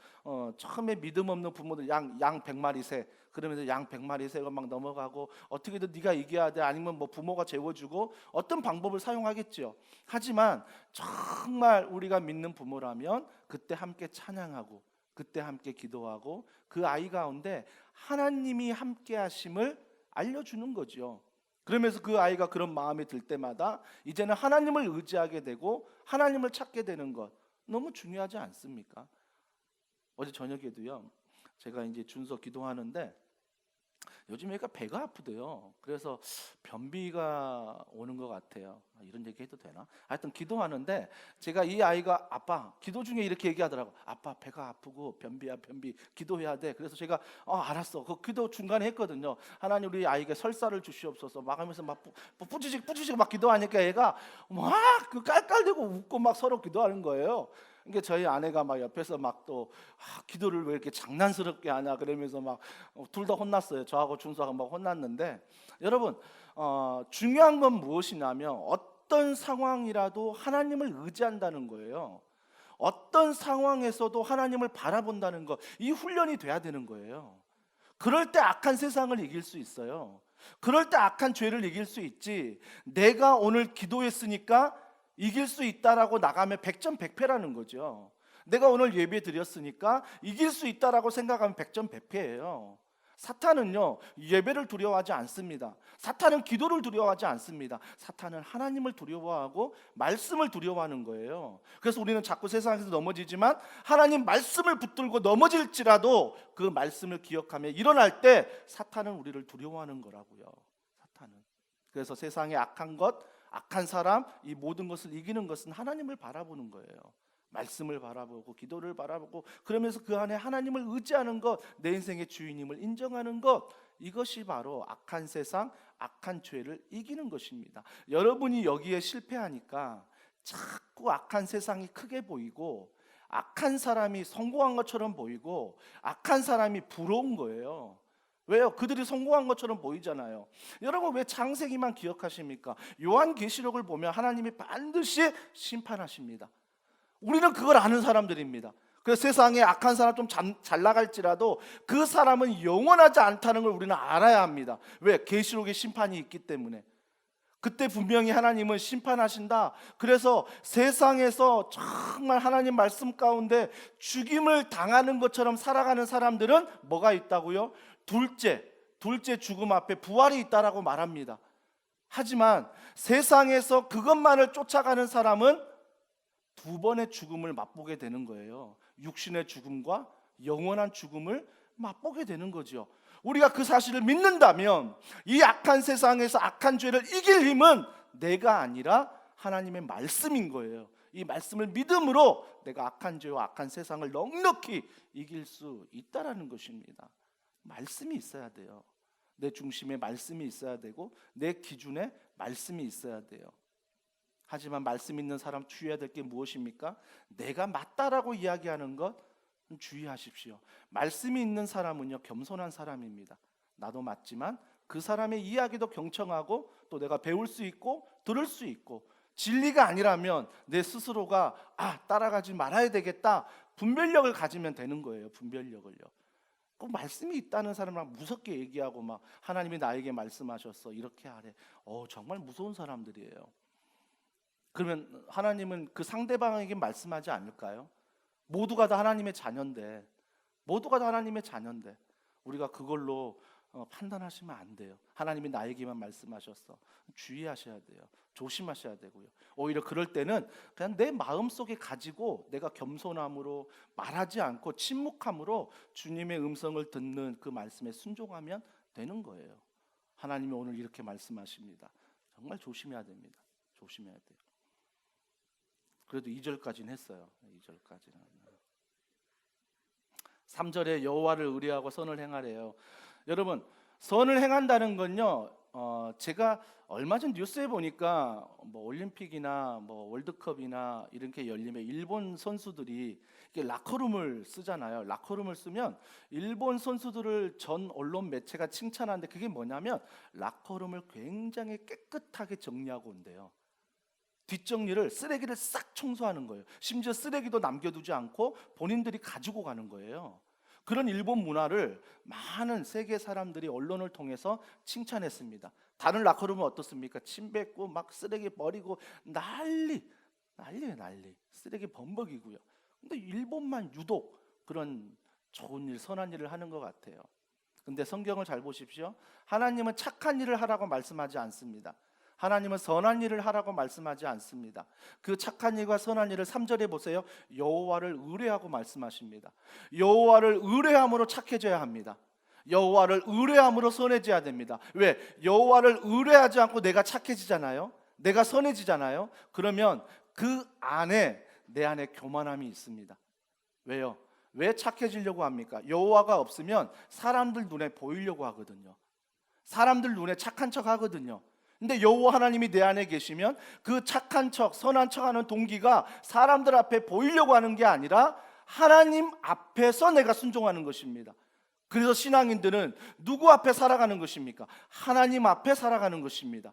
처음에 믿음 없는 부모들 양 100마리 새 그러면서 양 100마리 새가 막 넘어가고 어떻게든 네가 이겨야 돼, 아니면 뭐 부모가 재워주고 어떤 방법을 사용하겠죠. 하지만 정말 우리가 믿는 부모라면 그때 함께 찬양하고 그때 함께 기도하고 그 아이 가운데 하나님이 함께 하심을 알려주는 거죠. 그러면서 그 아이가 그런 마음이 들 때마다 이제는 하나님을 의지하게 되고 하나님을 찾게 되는 것, 너무 중요하지 않습니까? 어제 저녁에도요, 제가 이제 준서 기도하는데 요즘 애가 배가 아프대요. 그래서 변비가 오는 것 같아요. 이런 얘기 해도 되나? 하여튼 기도하는데 제가 이 아이가 아빠 기도 중에 이렇게 얘기하더라고. 아빠 배가 아프고 변비야 변비, 기도해야 돼. 그래서 제가 알았어. 그 기도 중간에 했거든요. 하나님 우리 아이에게 설사를 주시옵소서 막 하면서 막 뿌지직 막 기도하니까 얘가 막 그 깔깔대고 웃고 막 서로 기도하는 거예요. 그러니까 저희 아내가 막 옆에서 막 또 기도를 왜 이렇게 장난스럽게 하냐 그러면서 막 둘 다 혼났어요. 저하고 준수하고 막 혼났는데, 여러분 중요한 건 무엇이냐면 어떤 상황이라도 하나님을 의지한다는 거예요. 어떤 상황에서도 하나님을 바라본다는 것, 이 훈련이 돼야 되는 거예요. 그럴 때 악한 세상을 이길 수 있어요. 그럴 때 악한 죄를 이길 수 있지, 내가 오늘 기도했으니까 이길 수 있다라고 나가면 100점 100패라는 거죠. 내가 오늘 예배 드렸으니까 이길 수 있다라고 생각하면 100점 100패예요. 사탄은요, 예배를 두려워하지 않습니다. 사탄은 기도를 두려워하지 않습니다. 사탄은 하나님을 두려워하고 말씀을 두려워하는 거예요. 그래서 우리는 자꾸 세상에서 넘어지지만 하나님 말씀을 붙들고 넘어질지라도 그 말씀을 기억하며 일어날 때 사탄은 우리를 두려워하는 거라고요. 사탄은. 그래서 세상의 악한 것, 악한 사람, 이 모든 것을 이기는 것은 하나님을 바라보는 거예요. 말씀을 바라보고 기도를 바라보고 그러면서 그 안에 하나님을 의지하는 것, 내 인생의 주인임을 인정하는 것, 이것이 바로 악한 세상, 악한 죄를 이기는 것입니다. 여러분이 여기에 실패하니까 자꾸 악한 세상이 크게 보이고 악한 사람이 성공한 것처럼 보이고 악한 사람이 부러운 거예요. 왜요? 그들이 성공한 것처럼 보이잖아요. 여러분 왜 창세기만 기억하십니까? 요한계시록을 보면 하나님이 반드시 심판하십니다. 우리는 그걸 아는 사람들입니다. 그래서 세상에 악한 사람 좀 잘 나갈지라도 그 사람은 영원하지 않다는 걸 우리는 알아야 합니다. 왜? 계시록에 심판이 있기 때문에. 그때 분명히 하나님은 심판하신다. 그래서 세상에서 정말 하나님 말씀 가운데 죽임을 당하는 것처럼 살아가는 사람들은 뭐가 있다고요? 둘째 죽음 앞에 부활이 있다라고 말합니다. 하지만 세상에서 그것만을 쫓아가는 사람은 두 번의 죽음을 맛보게 되는 거예요. 육신의 죽음과 영원한 죽음을 맛보게 되는 거죠. 우리가 그 사실을 믿는다면 이 악한 세상에서 악한 죄를 이길 힘은 내가 아니라 하나님의 말씀인 거예요. 이 말씀을 믿음으로 내가 악한 죄와 악한 세상을 넉넉히 이길 수 있다라는 것입니다. 말씀이 있어야 돼요. 내 중심에 말씀이 있어야 되고 내 기준에 말씀이 있어야 돼요. 하지만 말씀 있는 사람 주의해야 될 게 무엇입니까? 내가 맞다라고 이야기하는 것 주의하십시오. 말씀이 있는 사람은요, 겸손한 사람입니다. 나도 맞지만 그 사람의 이야기도 경청하고 또 내가 배울 수 있고 들을 수 있고, 진리가 아니라면 내 스스로가 따라가지 말아야 되겠다, 분별력을 가지면 되는 거예요. 분별력을요. 꼭 말씀이 있다는 사람랑 무섭게 얘기하고 막 하나님이 나에게 말씀하셨어 이렇게 하래. 정말 무서운 사람들이에요. 그러면 하나님은 그 상대방에게 말씀하지 않을까요? 모두가 다 하나님의 자녀인데, 우리가 그걸로 판단하시면 안 돼요. 하나님이 나에게만 말씀하셨어. 주의하셔야 돼요. 조심하셔야 되고요. 오히려 그럴 때는 그냥 내 마음속에 가지고 내가 겸손함으로 말하지 않고 침묵함으로 주님의 음성을 듣는 그 말씀에 순종하면 되는 거예요. 하나님이 오늘 이렇게 말씀하십니다. 정말 조심해야 됩니다. 조심해야 돼요. 그래도 2절까지는 했어요. 2절까지는. 3절에 여호와를 의뢰하고 선을 행하래요. 여러분, 선을 행한다는 건요, 제가 얼마 전 뉴스에 보니까 뭐 올림픽이나 뭐 월드컵이나 이렇게 열리면 일본 선수들이 이렇게 라커룸을 쓰잖아요. 라커룸을 쓰면 일본 선수들을 전 언론 매체가 칭찬하는데 그게 뭐냐면 라커룸을 굉장히 깨끗하게 정리하고 온대요. 뒷정리를, 쓰레기를 싹 청소하는 거예요. 심지어 쓰레기도 남겨두지 않고 본인들이 가지고 가는 거예요. 그런 일본 문화를 많은 세계 사람들이 언론을 통해서 칭찬했습니다. 다른 라커룸은 어떻습니까? 침 뱉고 막 쓰레기 버리고 난리예요, 난리. 쓰레기 범벅이고요. 근데 일본만 유독 그런 좋은 일, 선한 일을 하는 것 같아요. 근데 성경을 잘 보십시오. 하나님은 착한 일을 하라고 말씀하지 않습니다. 하나님은 선한 일을 하라고 말씀하지 않습니다. 그 착한 일과 선한 일을 3절에 보세요. 여호와를 의뢰하고 말씀하십니다. 여호와를 의뢰함으로 착해져야 합니다. 여호와를 의뢰함으로 선해져야 됩니다. 왜? 여호와를 의뢰하지 않고 내가 착해지잖아요. 내가 선해지잖아요. 그러면 그 안에 내 안에 교만함이 있습니다. 왜요? 왜 착해지려고 합니까? 여호와가 없으면 사람들 눈에 보이려고 하거든요. 사람들 눈에 착한 척 하거든요. 근데 여호와 하나님이 내 안에 계시면 그 착한 척, 선한 척하는 동기가 사람들 앞에 보이려고 하는 게 아니라 하나님 앞에서 내가 순종하는 것입니다. 그래서 신앙인들은 누구 앞에 살아가는 것입니까? 하나님 앞에 살아가는 것입니다.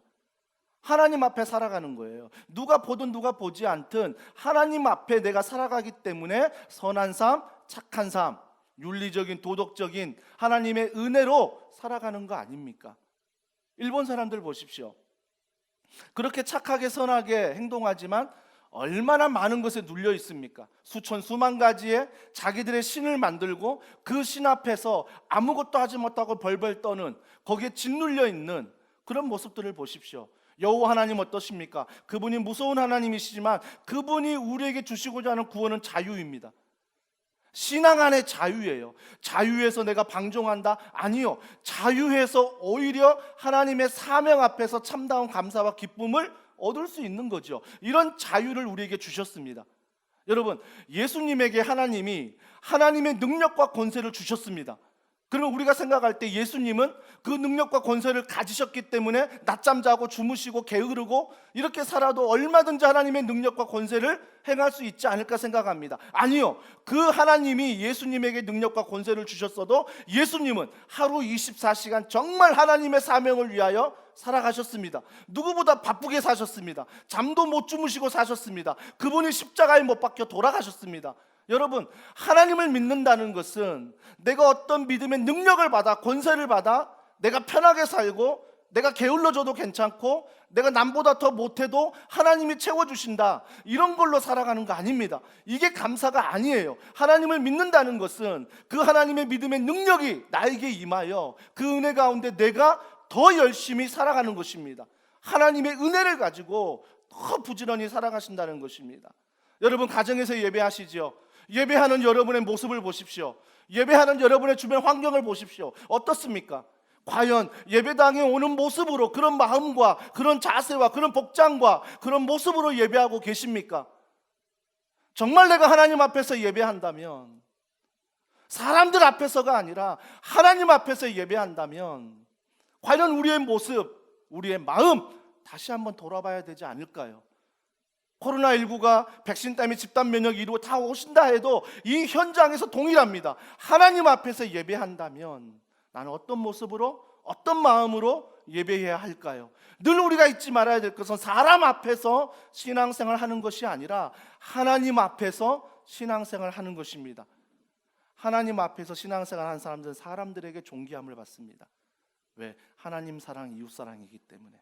하나님 앞에 살아가는 거예요. 누가 보든 누가 보지 않든 하나님 앞에 내가 살아가기 때문에 선한 삶, 착한 삶, 윤리적인, 도덕적인 하나님의 은혜로 살아가는 거 아닙니까? 일본 사람들 보십시오. 그렇게 착하게 선하게 행동하지만 얼마나 많은 것에 눌려 있습니까? 수천 수만 가지의 자기들의 신을 만들고 그 신 앞에서 아무것도 하지 못하고 벌벌 떠는, 거기에 짓눌려 있는 그런 모습들을 보십시오. 여호와 하나님 어떠십니까? 그분이 무서운 하나님이시지만 그분이 우리에게 주시고자 하는 구원은 자유입니다. 신앙 안에 자유예요. 자유에서 내가 방종한다? 아니요. 자유에서 오히려 하나님의 사명 앞에서 참다운 감사와 기쁨을 얻을 수 있는 거죠. 이런 자유를 우리에게 주셨습니다. 여러분, 예수님에게 하나님이 하나님의 능력과 권세를 주셨습니다. 그러면 우리가 생각할 때 예수님은 그 능력과 권세를 가지셨기 때문에 낮잠 자고 주무시고 게으르고 이렇게 살아도 얼마든지 하나님의 능력과 권세를 행할 수 있지 않을까 생각합니다. 아니요. 그 하나님이 예수님에게 능력과 권세를 주셨어도 예수님은 하루 24시간 정말 하나님의 사명을 위하여 살아가셨습니다. 누구보다 바쁘게 사셨습니다. 잠도 못 주무시고 사셨습니다. 그분이 십자가에 못 박혀 돌아가셨습니다. 여러분, 하나님을 믿는다는 것은 내가 어떤 믿음의 능력을 받아, 권세를 받아 내가 편하게 살고 내가 게을러져도 괜찮고 내가 남보다 더 못해도 하나님이 채워주신다, 이런 걸로 살아가는 거 아닙니다. 이게 감사가 아니에요. 하나님을 믿는다는 것은 그 하나님의 믿음의 능력이 나에게 임하여 그 은혜 가운데 내가 더 열심히 살아가는 것입니다. 하나님의 은혜를 가지고 더 부지런히 살아가신다는 것입니다. 여러분, 가정에서 예배하시죠? 예배하는 여러분의 모습을 보십시오. 예배하는 여러분의 주변 환경을 보십시오. 어떻습니까? 과연 예배당에 오는 모습으로, 그런 마음과 그런 자세와 그런 복장과 그런 모습으로 예배하고 계십니까? 정말 내가 하나님 앞에서 예배한다면, 사람들 앞에서가 아니라 하나님 앞에서 예배한다면 과연 우리의 모습, 우리의 마음 다시 한번 돌아봐야 되지 않을까요? 코로나19가 백신 때문에 집단 면역이 이루고 다 오신다 해도 이 현장에서 동일합니다. 하나님 앞에서 예배한다면 나는 어떤 모습으로, 어떤 마음으로 예배해야 할까요? 늘 우리가 잊지 말아야 될 것은 사람 앞에서 신앙생활 하는 것이 아니라 하나님 앞에서 신앙생활 하는 것입니다. 하나님 앞에서 신앙생활 하는 사람들은 사람들에게 존귀함을 받습니다. 왜? 하나님 사랑, 이웃 사랑이기 때문에.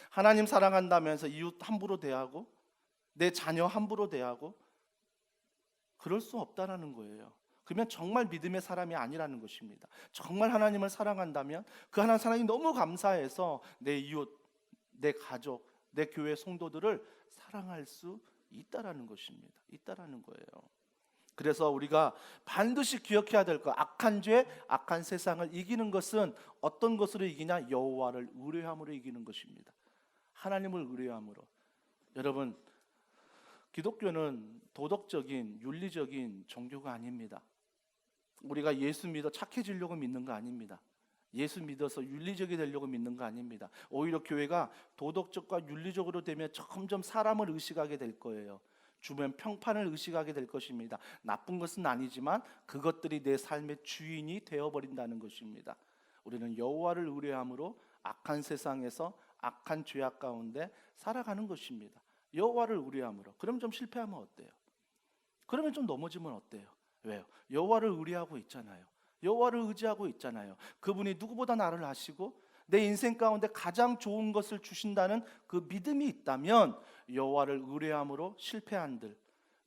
하나님 사랑한다면서 이웃 함부로 대하고 내 자녀 함부로 대하고 그럴 수 없다라는 거예요. 그러면 정말 믿음의 사람이 아니라는 것입니다. 정말 하나님을 사랑한다면 그 하나님 사랑이 너무 감사해서 내 이웃, 내 가족, 내 교회 성도들을 사랑할 수 있다라는 것입니다. 있다라는 거예요. 그래서 우리가 반드시 기억해야 될 것, 악한 죄, 악한 세상을 이기는 것은 어떤 것으로 이기냐? 여호와를 의뢰함으로 이기는 것입니다. 하나님을 의뢰함으로. 여러분, 기독교는 도덕적인, 윤리적인 종교가 아닙니다. 우리가 예수 믿어 착해지려고 믿는 거 아닙니다. 예수 믿어서 윤리적이 되려고 믿는 거 아닙니다. 오히려 교회가 도덕적과 윤리적으로 되면 점점 사람을 의식하게 될 거예요. 주변 평판을 의식하게 될 것입니다. 나쁜 것은 아니지만 그것들이 내 삶의 주인이 되어버린다는 것입니다. 우리는 여호와를 의뢰함으로 악한 세상에서, 악한 죄악 가운데 살아가는 것입니다. 여호와를 의뢰함으로. 그러면 좀 실패하면 어때요? 그러면 좀 넘어지면 어때요? 왜요? 여호와를 의뢰하고 있잖아요. 여호와를 의지하고 있잖아요. 그분이 누구보다 나를 아시고 내 인생 가운데 가장 좋은 것을 주신다는 그 믿음이 있다면 여호와를 의뢰함으로 실패한들,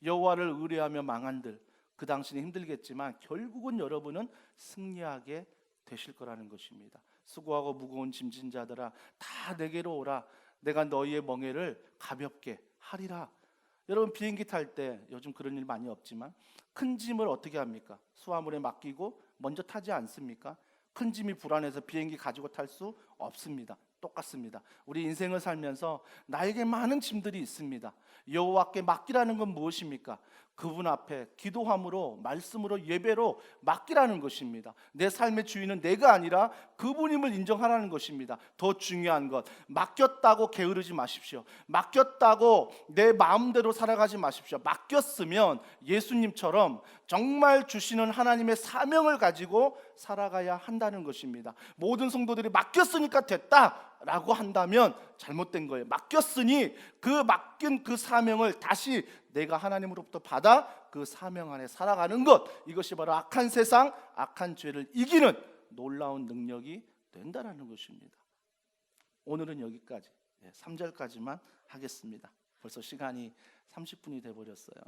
여호와를 의뢰하며 망한들, 그 당시는 힘들겠지만 결국은 여러분은 승리하게 되실 거라는 것입니다. 수고하고 무거운 짐진 자들아 다 내게로 오라. 내가 너희의 멍에를 가볍게 하리라. 여러분 비행기 탈 때 요즘 그런 일 많이 없지만 큰 짐을 어떻게 합니까? 수화물에 맡기고 먼저 타지 않습니까? 큰 짐이 불안해서 비행기 가지고 탈 수 없습니다. 똑같습니다. 우리 인생을 살면서 나에게 많은 짐들이 있습니다. 여호와께 맡기라는 건 무엇입니까? 그분 앞에 기도함으로 말씀으로 예배로 맡기라는 것입니다. 내 삶의 주인은 내가 아니라 그분임을 인정하라는 것입니다. 더 중요한 것, 맡겼다고 게으르지 마십시오. 맡겼다고 내 마음대로 살아가지 마십시오. 맡겼으면 예수님처럼 정말 주시는 하나님의 사명을 가지고 살아가야 한다는 것입니다. 모든 성도들이 맡겼으니까 됐다라고 한다면 잘못된 거예요. 맡겼으니 그 맡긴 그 사명을 다시 내가 하나님으로부터 받아 그 사명 안에 살아가는 것, 이것이 바로 악한 세상, 악한 죄를 이기는 놀라운 능력이 된다라는 것입니다. 오늘은 여기까지 3절까지만 하겠습니다. 벌써 시간이 30분이 돼버렸어요.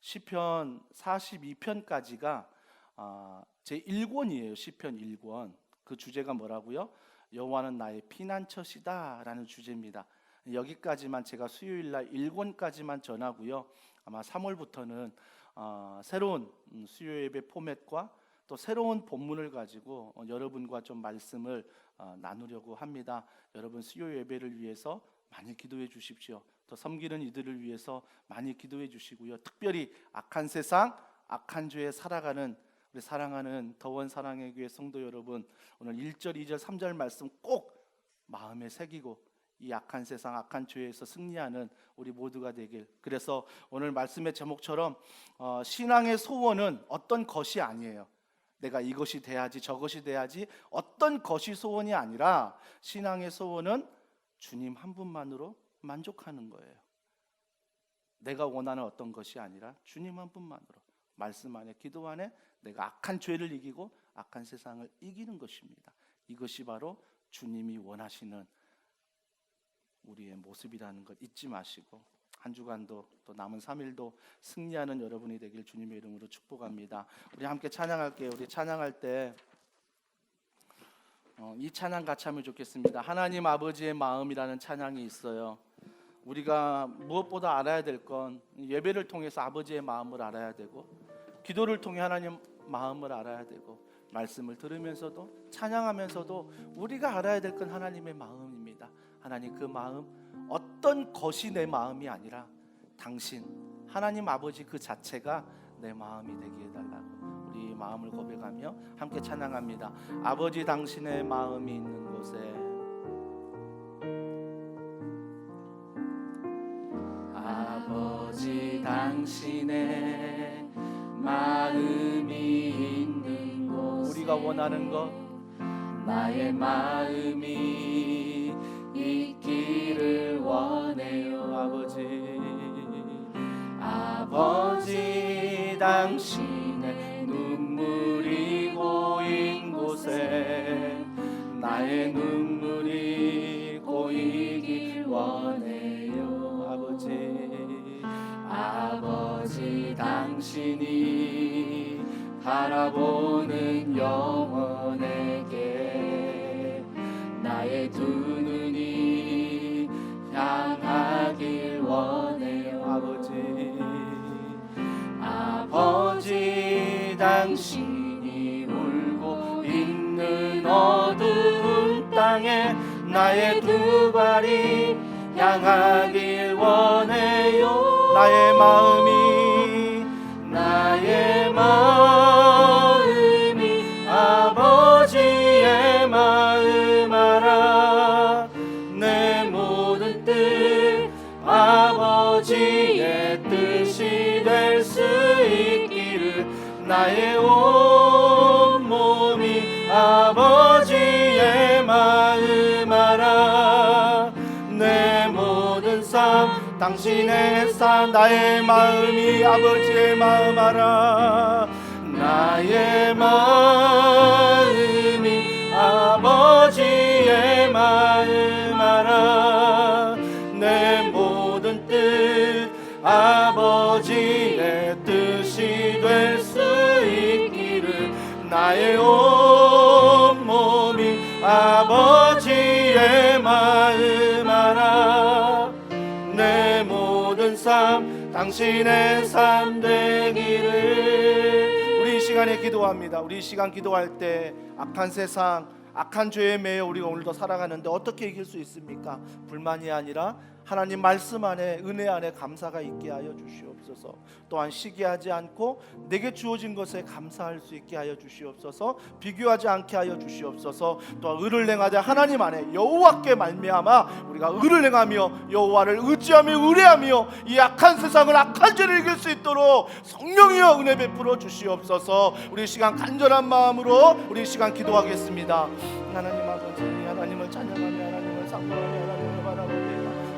시편 42편까지가 제 1권이에요. 시편 1권. 그 주제가 뭐라고요? 여호와는 나의 피난처시다 라는 주제입니다. 여기까지만 제가 수요일날 1권까지만 전하고요. 아마 3월부터는 새로운 수요예배 포맷과 또 새로운 본문을 가지고 여러분과 좀 말씀을 나누려고 합니다. 여러분 수요예배를 위해서 많이 기도해 주십시오. 또 섬기는 이들을 위해서 많이 기도해 주시고요. 특별히 악한 세상, 악한 죄에 살아가는 우리 사랑하는 더원 사랑의 교회 성도 여러분, 오늘 1절, 2절, 3절 말씀 꼭 마음에 새기고 이 악한 세상, 악한 죄에서 승리하는 우리 모두가 되길. 그래서 오늘 말씀의 제목처럼 신앙의 소원은 어떤 것이 아니에요. 내가 이것이 돼야지 저것이 돼야지 어떤 것이 소원이 아니라 신앙의 소원은 주님 한 분만으로 만족하는 거예요. 내가 원하는 어떤 것이 아니라 주님 한 분만으로, 말씀 안에, 기도 안에 내가 악한 죄를 이기고 악한 세상을 이기는 것입니다. 이것이 바로 주님이 원하시는 우리의 모습이라는 것 잊지 마시고 한 주간도 또 남은 3일도 승리하는 여러분이 되길 주님의 이름으로 축복합니다. 우리 함께 찬양할게요. 우리 찬양할 때 이 찬양 같이 하면 좋겠습니다. 하나님 아버지의 마음이라는 찬양이 있어요. 우리가 무엇보다 알아야 될 건 예배를 통해서 아버지의 마음을 알아야 되고, 기도를 통해 하나님 마음을 알아야 되고, 말씀을 들으면서도 찬양하면서도 우리가 알아야 될 건 하나님의 마음입니다. 하나님 그 마음, 어떤 것이 내 마음이 아니라 당신 하나님 아버지 그 자체가 내 마음이 되게 해달라고 우리 마음을 고백하며 함께 찬양합니다. 아버지 당신의 마음이 있는 곳에, 아버지 당신의 마음이 있는 곳에 우리가 원하는 것, 나의 마음이 있기를 원해요. 아버지 당신의 눈물이 고인 곳에 나의 눈물이 고이길 원해요. 아버지 당신이 바라보는 영혼에게 나의 두 눈이 향하길 원해요. 아버지 당신이 울고 있는 어두운 땅에 나의 두 발이 향하길 원해요. 나의 마음이 아버지의 마음 알아. 내 모든 뜻 아버지의 뜻이 될 수 있기를, 나의 온 몸이 아버지의 마음 알아. 내 몸 당신의 삶 나의 마음이 아버지의 마음 알아 나의 마음이 아버지의 마음 알아 내 모든 뜻 아버지의 뜻이 될 수 있기를 나의 온 몸이 아버지의 마음 알아 내 모든 삶 당신의 삶 되기를 우리 이 시간에 기도합니다. 우리 이 시간 기도할 때 악한 세상 악한 죄에 매여 우리가 오늘도 살아가는데 어떻게 이길 수 있습니까? 불만이 아니라 하나님 말씀 안에 은혜 안에 감사가 있게 하여 주시옵소서. 또한 시기하지 않고 내게 주어진 것에 감사할 수 있게 하여 주시옵소서. 비교하지 않게 하여 주시옵소서. 또한 의를 행하자 하나님 안에 여호와께 말미암아 우리가 의를 행하며 여호와를 의지하며 의뢰하며 이 악한 세상을 악한 죄를 이길 수 있도록 성령이여 은혜 베풀어 주시옵소서. 우리 시간 간절한 마음으로 우리 시간 기도하겠습니다. 하나님 아버지 하나님을 찬양하며 하나님을 상고하며 하나님을 바라보며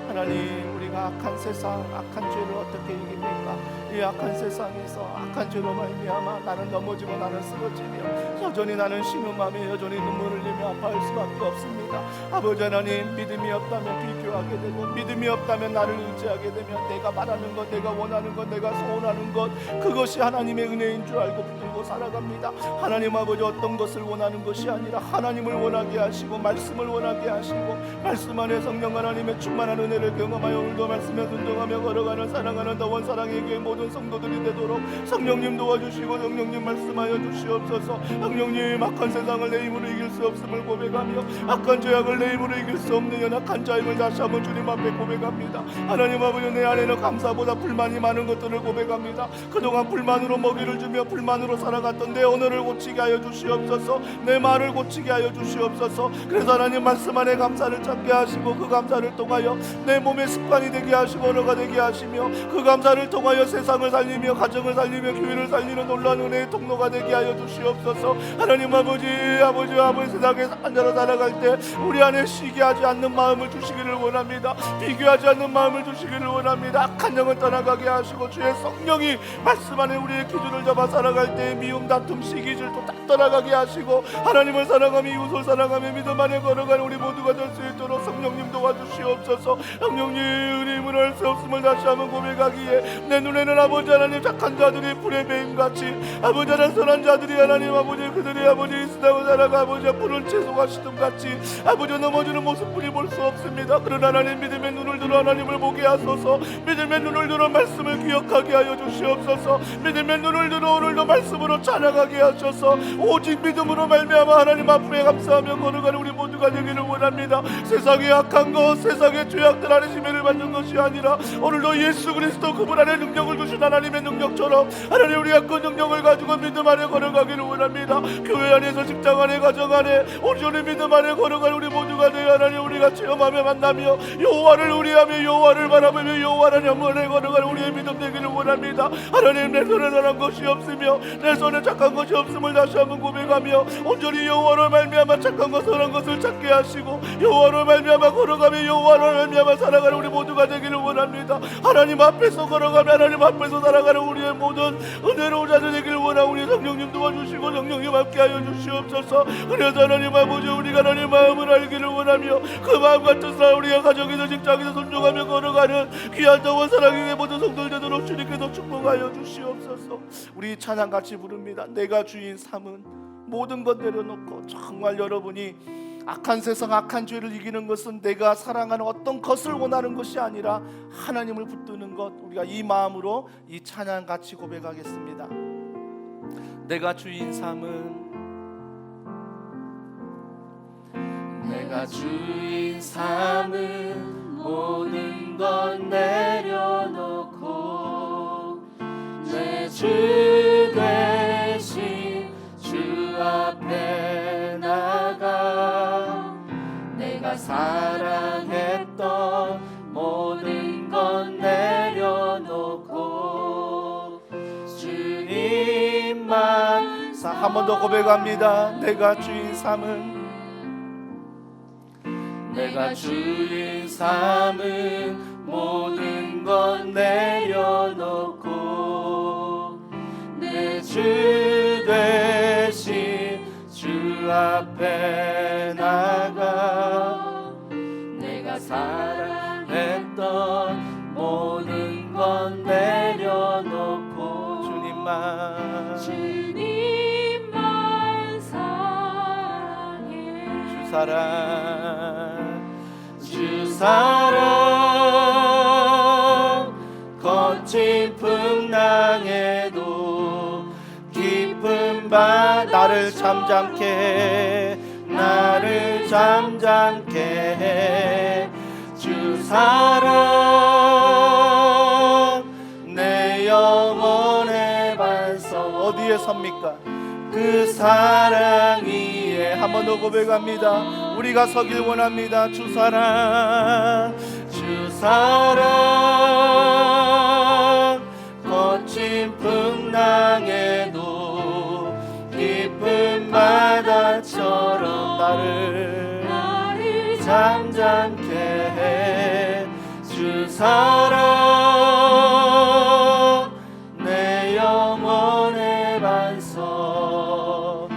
하나님 우리가 악한 세상 악한 죄를 어떻게 이깁니까? 이 악한 세상에서 악한 죄로 말미암아 나는 넘어지고 나는 쓰러지며 여전히 나는 신음하며 여전히 눈물을 흘리며 아파할 수밖에 없습니다. 아버지 하나님 믿음이 없다면 비교하게 되고 믿음이 없다면 나를 의지하게 되면 내가 바라는 것 내가 원하는 것 내가 소원하는 것 그것이 하나님의 은혜인 줄 알고 붙들고 살아갑니다. 하나님 아버지 어떤 것을 원하는 것이 아니라 하나님을 원하게 하시고 말씀을 원하게 하시고 말씀 안에 성령 하나님의 충만한 은혜를 경험하여 오늘도 말씀에 순종하며 걸어가는 사랑하는 더원 사랑의 교회 모든 성도들이 되도록 성령님 도와주시고 성령님 말씀하여 주시옵소서. 성령님 악한 세상을 내 힘으로 이길 수 없음을 고백하며 악한 죄악을 내 힘으로 이길 수 없는 연약한 자임을 다시 한번 주님 앞에 고백합니다. 하나님 아버지 내 안에는 감사보다 불만이 많은 것들을 고백합니다. 그동안 불만으로 먹이를 주며 불만으로 살아갔던 내 언어를 고치게 하여 주시옵소서. 내 말을 고치게 하여 주시옵소서. 그래서 하나님 말씀 안에 감사를 찾게 하시고 그 감사를 통하여 내 몸의 습관이 되게 하시고 언어가 되게 하시며 그 감사를 통하여 세상을 살리며 가정을 살리며 교회를 살리는 놀라운 은혜의 통로가 되게 하여 주시옵소서. 하나님 아버지 세상에서 한자로 살아갈 때 우리 안에 시기하지 않는 마음을 주시기를 원합니다. 비교하지 않는 마음을 주시기를 원합니다. 악한 영을 떠나가게 하시고 주의 성령이 말씀 안에 우리의 기준을 잡아 살아갈 때 미움 다툼 시기질도 다 떠나가게 하시고 하나님을 사랑하며 이웃을 사랑하며 믿음 안에 걸어가는 우리 모두가 될 수 있도록 성령님 도와주시옵소서. 성령님 은혜임을 할 수 없음을 다시 한번 고백하기에 내 눈에는 아버지 하나님 착한 자들이 불의 배임같이 아버지 하나님 선한 자들이 하나님 아버지 그들이 아버지 이스라엘 나라가 아버지 불을 채소가 시듬같이 아버지 넘어지는 모습뿐이 볼 수 없습니다. 그러나 하나님 믿음의 눈을 들어 하나님을 보게 하소서. 믿음의 눈을 들어 말씀을 기억하게 하여 주시옵소서. 믿음의 눈을 들어 오늘도 말씀으로 찬양하게 하셔서 오직 믿음으로 말미암아 하나님 앞에 감사하며 걸어가는 우리 모두가 되기를 원합니다. 세상의 악한 것 세상의 죄악들 안에 심해를 받는 것이 아니라 오늘도 예수 그리스도 그분 안에 능력을 주신 하나님의 능력처럼 하나님 우리가 그 능력을 가지고 믿음 안에 걸어가기를 원합니다. 교회 안에서 직장 안에 가정 안에 온전히 믿음 안에 걸어가는 우리 모두가 되어 하나님 우리가 체험하며 만나며 여호와를 의뢰하며 여호와를 바라보며 여호와를 영원히 걸어가는 우리의 믿음 되기를 원합니다. 하나님 내 손에 선한 것이 없으며 내 손에 착한 것이 없음을 다시 한번 고백하며 온전히 여호와로 말미암아 착한 것 선한 것을 찾게 하시고 여호와로 말미암아 걸어가며 여호와로 말미암아 살아가는 우리 모두가 되기를 원합니다. 하나님 앞에서 걸어가며 하나님 앞에서 살아가는 우리의 모든 은혜로운 자들 되기를 원하고 우리 성령님 도와주시고 성령님 함께하여 주시옵소서. 그래서 하나님 아버지 우리가 하나님 마음을 알기를 원하며 그 마음 같은 사람 우리가 가정에서 직장에서 순종하며 걸어가는 귀한 자와 사랑의 모든 성도들 되도록 주님께서 축복하여 주시옵소서. 우리 찬양같이 부릅니다. 내가 주인 삼은 모든 것 내려놓고 정말 여러분이 악한 세상 악한 죄를 이기는 것은 내가 사랑하는 어떤 것을 원하는 것이 아니라 하나님을 붙드는 것 우리가 이 마음으로 이 찬양 같이 고백하겠습니다. 내가 주인 삼은 내가 주인 삼은 모든 것 내려놓고 내 주 되신 주 앞에 나가 내가 사랑했던 모든 것 내려놓고 주님만 한 번 더 고백합니다. 내가 주인 삼은 내가 주인 삼은 모든 건 내려놓고 내 주 되신 주 앞에 나가 내가 사랑했던 모든 건 내려놓고 주님만 사랑해. 주 사랑 거친 풍랑에도 깊은 바 나를 잠잠케 해 주 사랑 내 영혼의 반석 어디에 섭니까? 그 사랑 위에 한 번 더 고백합니다. 우리가 서길 원합니다. 주 사랑 거친 풍랑에도 깊은 바다처럼 나를 잠잠케 해 주 사랑 내 영혼의 반석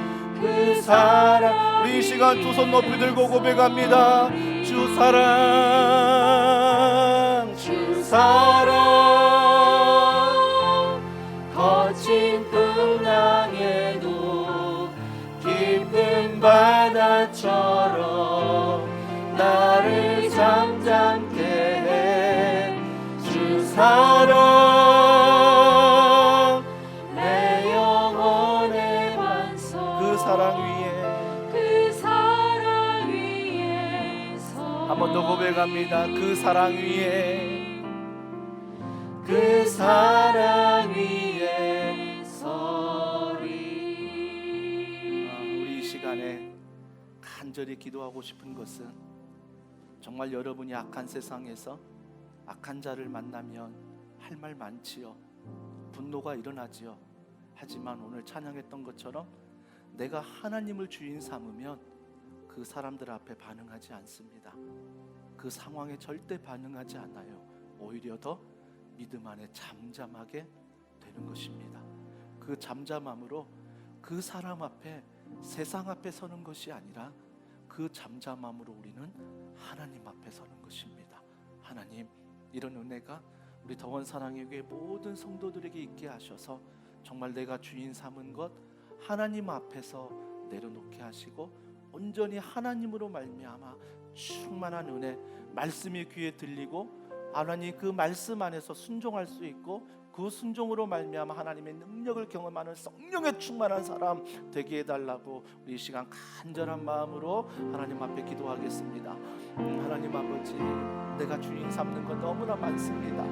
그 사랑 우리 이 시간 두 손 높이 들고 고백합니다. 주 사랑 거친 풍랑에도 깊은 바다처럼 나를 잠잠케 해 주 사랑 내 영혼의 반석 그 사랑 위에서 한 번 더 고백합니다. 그 사랑 위에 서리. 우리 이 시간에 간절히 기도하고 싶은 것은 정말 여러분이 악한 세상에서 악한 자를 만나면 할 말 많지요. 분노가 일어나지요. 하지만 오늘 찬양했던 것처럼 내가 하나님을 주인 삼으면 그 사람들 앞에 반응하지 않습니다. 그 상황에 절대 반응하지 않아요. 오히려 더 믿음 안에 잠잠하게 되는 것입니다. 그 잠잠함으로 그 사람 앞에 세상 앞에 서는 것이 아니라 그 잠잠함으로 우리는 하나님 앞에 서는 것입니다. 하나님, 이런 은혜가 우리 더원 사랑의 교회 모든 성도들에게 있게 하셔서 정말 내가 주인 삼은 것 하나님 앞에서 내려놓게 하시고 온전히 하나님으로 말미암아 충만한 은혜, 말씀이 귀에 들리고 하나님 그 말씀 안에서 순종할 수 있고 그 순종으로 말미암아 하나님의 능력을 경험하는 성령의 충만한 사람 되게 해달라고 우리 이 시간 간절한 마음으로 하나님 앞에 기도하겠습니다. 하나님 아버지, 내가 주인 삼는 건 너무나 많습니다.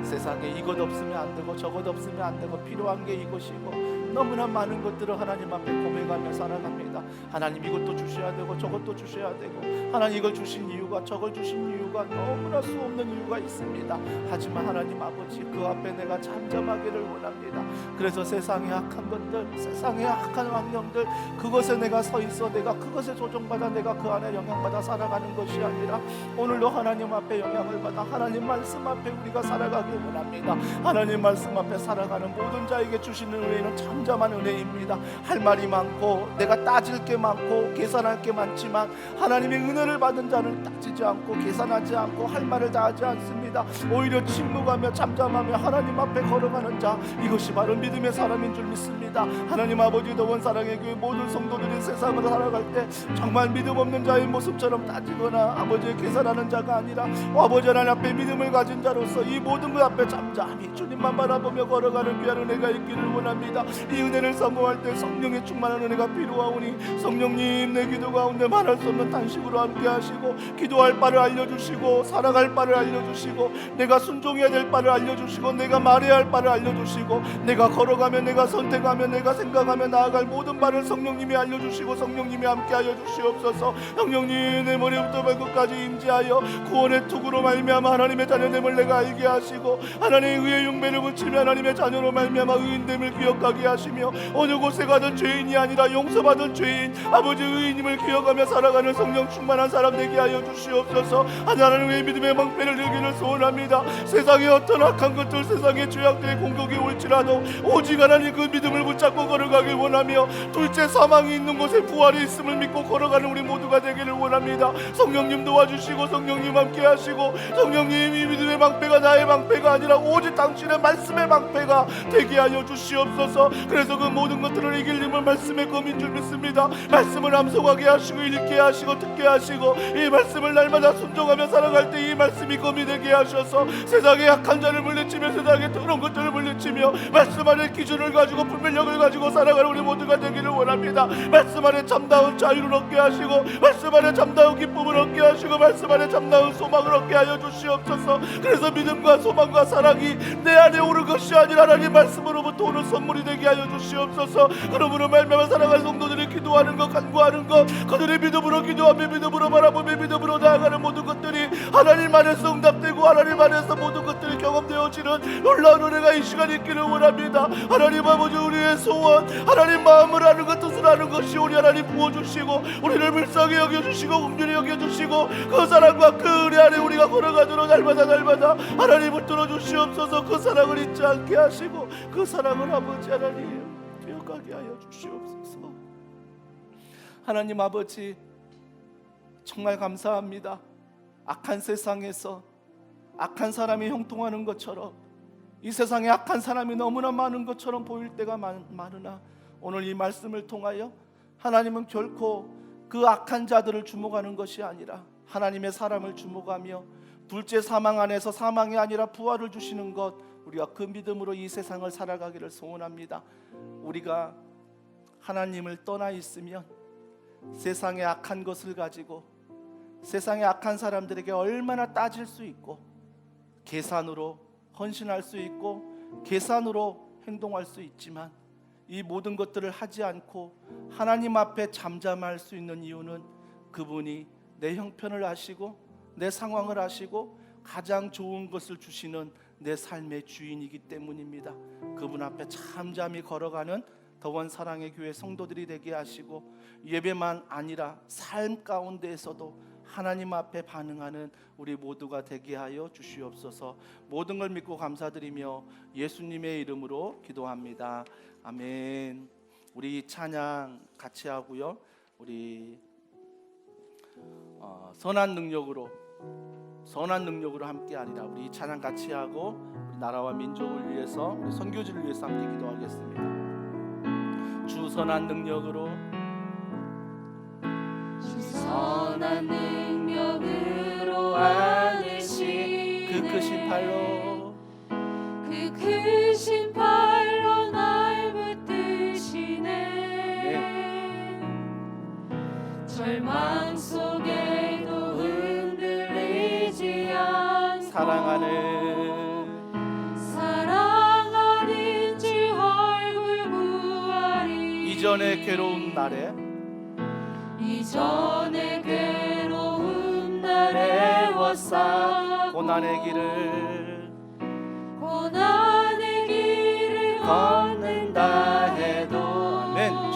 세상에 이것 없으면 안 되고 저것 없으면 안 되고 필요한 게 이것이고 너무나 많은 것들을 하나님 앞에 고백하며 살아갑니다. 하나님 이것도 주셔야 되고 저것도 주셔야 되고 하나님 이걸 주신 이유가 저걸 주신 이유가 너무나 수없는 이유가 있습니다. 하지만 하나님 아버지, 그 앞에 내가 잠잠하기를 원합니다. 그래서 세상의 악한 것들, 세상의 악한 환경들, 그것에 내가 서 있어 내가 그것에 조종받아 내가 그 안에 영향받아 살아가는 것이 아니라 오늘도 하나님 앞에 영향을 받아 하나님 말씀 앞에 우리가 살아가길 원합니다. 하나님 말씀 앞에 살아가는 모든 자에게 주시는 은혜는 잠잠한 은혜입니다. 할 말이 많고 내가 따질 게 많고 계산할 게 많지만 하나님의 은혜를 받은 자는 따지지 않고 계산하지 않고 할 말을 다 하지 않습니다. 오히려 침묵하며 잠잠하며 하나님 앞에 걸어가는 자, 이것이 바로 믿음의 사람인 줄 믿습니다. 하나님 아버지, 더원 사랑의 교회 모든 성도들이 세상으로 살아갈 때 정말 믿음 없는 자의 모습처럼 따지거나 아버지의 계산하는 자가 아니라 아버지 하나님 앞에 믿음을 가진 자로서 이 모든 것 앞에 잠잠히 주님만 바라보며 걸어가는 귀한 은혜가 있기를 원합니다. 이 은혜를 사모할 때 성령의 충만한 은혜가 필요하오니 성령님, 내 기도 가운데 말할 수 없는 탄식으로 함께 하시고 기도할 바를 알려주시고 살아갈 바를 알려주시고 내가 순종해야 될 바를 알려주시고 내가 말해야 할 바를 알려주시고 내가 걸어가며 내가 선택하며 내가 생각하며 나아갈 모든 바를 성령님이 알려주시고 성령님이 함께하여 주시옵소서. 성령님, 내 머리부터 발끝까지 임재하여 구원의 투구로 말미암아 하나님의 자녀됨을 내가 알게 하시고 하나님의 의의 용배를 붙이며 하나님의 자녀로 말미암아 의인됨을 기억하게 하시며 어느 곳에 가든 죄인이 아니라 용서받은 죄인 아버지 의인임을 기억하며 살아가는 성령 충만한 사람 되게 하여 주시옵소서. 하나님의 믿음의 방패를 들기를 소원합니다. 세상의 어떤 악한 것들 세상의 죄악들의 공격이 올지라도 오직 하나님 그 믿음을 붙잡고 걸어가길 원하며 둘째 사망이 있는 곳에 부활이 있음을 믿고 걸어가는 우리 모두가 되기를 원합니다. 성령님 도와주시고 성령님 함께 하시고 성령님 이 믿음의 방패가 나의 방패가 아니라 오직 당신의 말씀의 방패가 되게 하여 주시옵소서. 그래서 그 모든 것들을 이길 힘을 말씀의 검인 줄 믿습니다. 말씀을 암송하게 하시고 읽게 하시고 듣게 하시고 이 말씀을 날마다 순종하며 살아갈 때 이 말씀이 검이 되게 하셔서 세상의 약한 자를 물리치며 세상의 더러운 것들을 물리치며 말씀 안에 기준을 가지고 분별력을 가지고 살아가는 우리 모두가 되기를 원합니다. 말씀 안에 참다운 자유를 얻게 하시고 말씀 안에 참다운 기쁨을 얻게 하시고 말씀 안에 참다운 소망을 얻게 하여 주시옵소서. 그래서 믿음과 소망과 사랑이 내 안에 오는 것이 아니라 하나님 말씀으로부터 오는 선물이 되게 하여 주시옵소서. 그러므로 말미암아 살아갈 성도들이 기도하는 것 간구하는 것 그들의 믿음으로 기도하며 믿음으로 바라보며 믿음으로 나아가는 모든 것들이 하나님 안에서 응답되고 하나님 안에서 모든 것들이 경험되어지는 놀라운 은혜가 이 시간에 있기를 원합니다. 하나님 아버지 우리의 소원 하나님 마음을 아는 것 뜻을 아는 것이 우리 하나님 부어주시고 우리를 불쌍히 여겨주시고 긍휼히 여겨주시고 그 사랑과 그 은혜 안에 우리가 걸어가도록 날마다 하나님 붙들어 주시옵소서. 그 사랑을 잊지 않게 하시고 그 사랑을 아버지 하나님 기억하게 하여 주시옵소서. 하나님 아버지 정말 감사합니다. 악한 세상에서 악한 사람이 형통하는 것처럼 이 세상에 악한 사람이 너무나 많은 것처럼 보일 때가 많으나 오늘 이 말씀을 통하여 하나님은 결코 그 악한 자들을 주목하는 것이 아니라 하나님의 사람을 주목하며 둘째 사망 안에서 사망이 아니라 부활을 주시는 것 우리가 그 믿음으로 이 세상을 살아가기를 소원합니다. 우리가 하나님을 떠나 있으면 세상의 악한 것을 가지고 세상의 악한 사람들에게 얼마나 따질 수 있고 계산으로 헌신할 수 있고 계산으로 행동할 수 있지만 이 모든 것들을 하지 않고 하나님 앞에 잠잠할 수 있는 이유는 그분이 내 형편을 아시고 내 상황을 아시고 가장 좋은 것을 주시는 내 삶의 주인이기 때문입니다. 그분 앞에 잠잠히 걸어가는 더원 사랑의 교회 성도들이 되게 하시고 예배만 아니라 삶 가운데에서도 하나님 앞에 반응하는 우리 모두가 되게 하여 주시옵소서. 모든 걸 믿고 감사드리며 예수님의 이름으로 기도합니다. 아멘. 우리 찬양 같이 하고요. 우리 선한 능력으로 함께하리라. 우리 찬양 같이 하고 우리 나라와 민족을 위해서 우리 선교지를 위해서 함께 기도하겠습니다. 주 선한 능력으로 선한 능력으로 안으신 그 크신 팔로 그 크신 팔로 날 붙드시네. 절망 속에도 흔들리지 않고 사랑하는 주 얼굴 보아리. 이전의 괴로운 날에 이전의 괴로운 날에 워싸 고난의 길을 걷는다 해도 아멘.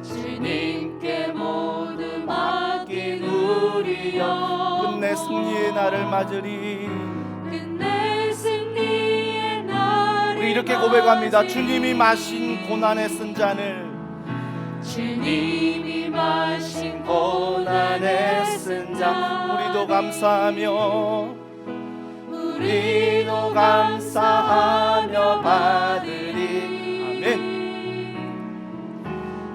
주님께 모두 맡긴 우리여 끝내 승리의 날을 맞으리. 끝내 승리의 날을 우리 이렇게 고백합니다. 주님이 마신 고난의 쓴 잔을 주님이 마신 고난의 쓴 잔 우리도 감사하며 받으리. 아멘.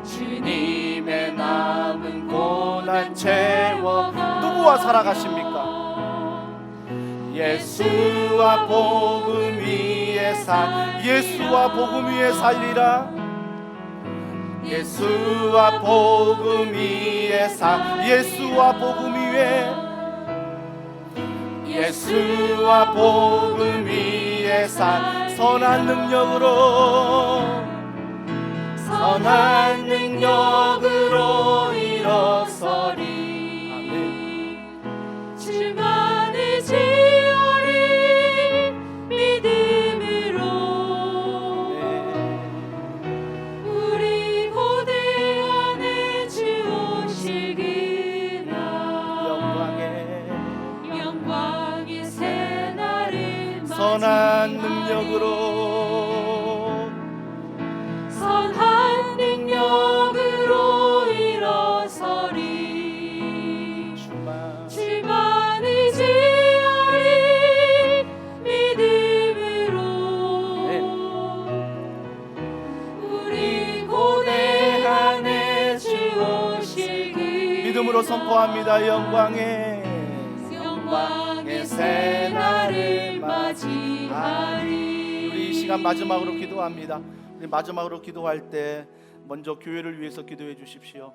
주님의 남은 고난 채워 누구와 살아가십니까? 예수와 복음 위에 예수와 복음 위에 살리라. 예수와 복음 위에 예수와 복음 위에 예수와 복음 위에 선한 능력으로 일어서리. 아멘. 힘으로 선포합니다. 영광의 새날을 맞이하리. 우리 이 시간 마지막으로 기도합니다. 우리 마지막으로 기도할 때 먼저 교회를 위해서 기도해 주십시오.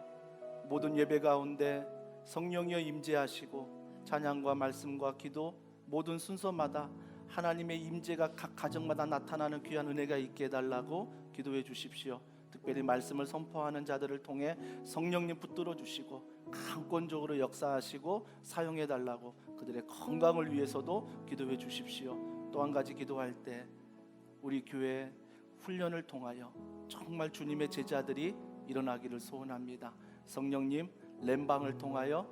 모든 예배 가운데 성령이여 임재하시고 찬양과 말씀과 기도 모든 순서마다 하나님의 임재가 각 가정마다 나타나는 귀한 은혜가 있게 해달라고 기도해 주십시오. 특별히 말씀을 선포하는 자들을 통해 성령님 붙들어 주시고 강권적으로 역사하시고 사용해 달라고 그들의 건강을 위해서도 기도해 주십시오. 또 한 가지 기도할 때 우리 교회 훈련을 통하여 정말 주님의 제자들이 일어나기를 소원합니다. 성령님 렘방을 통하여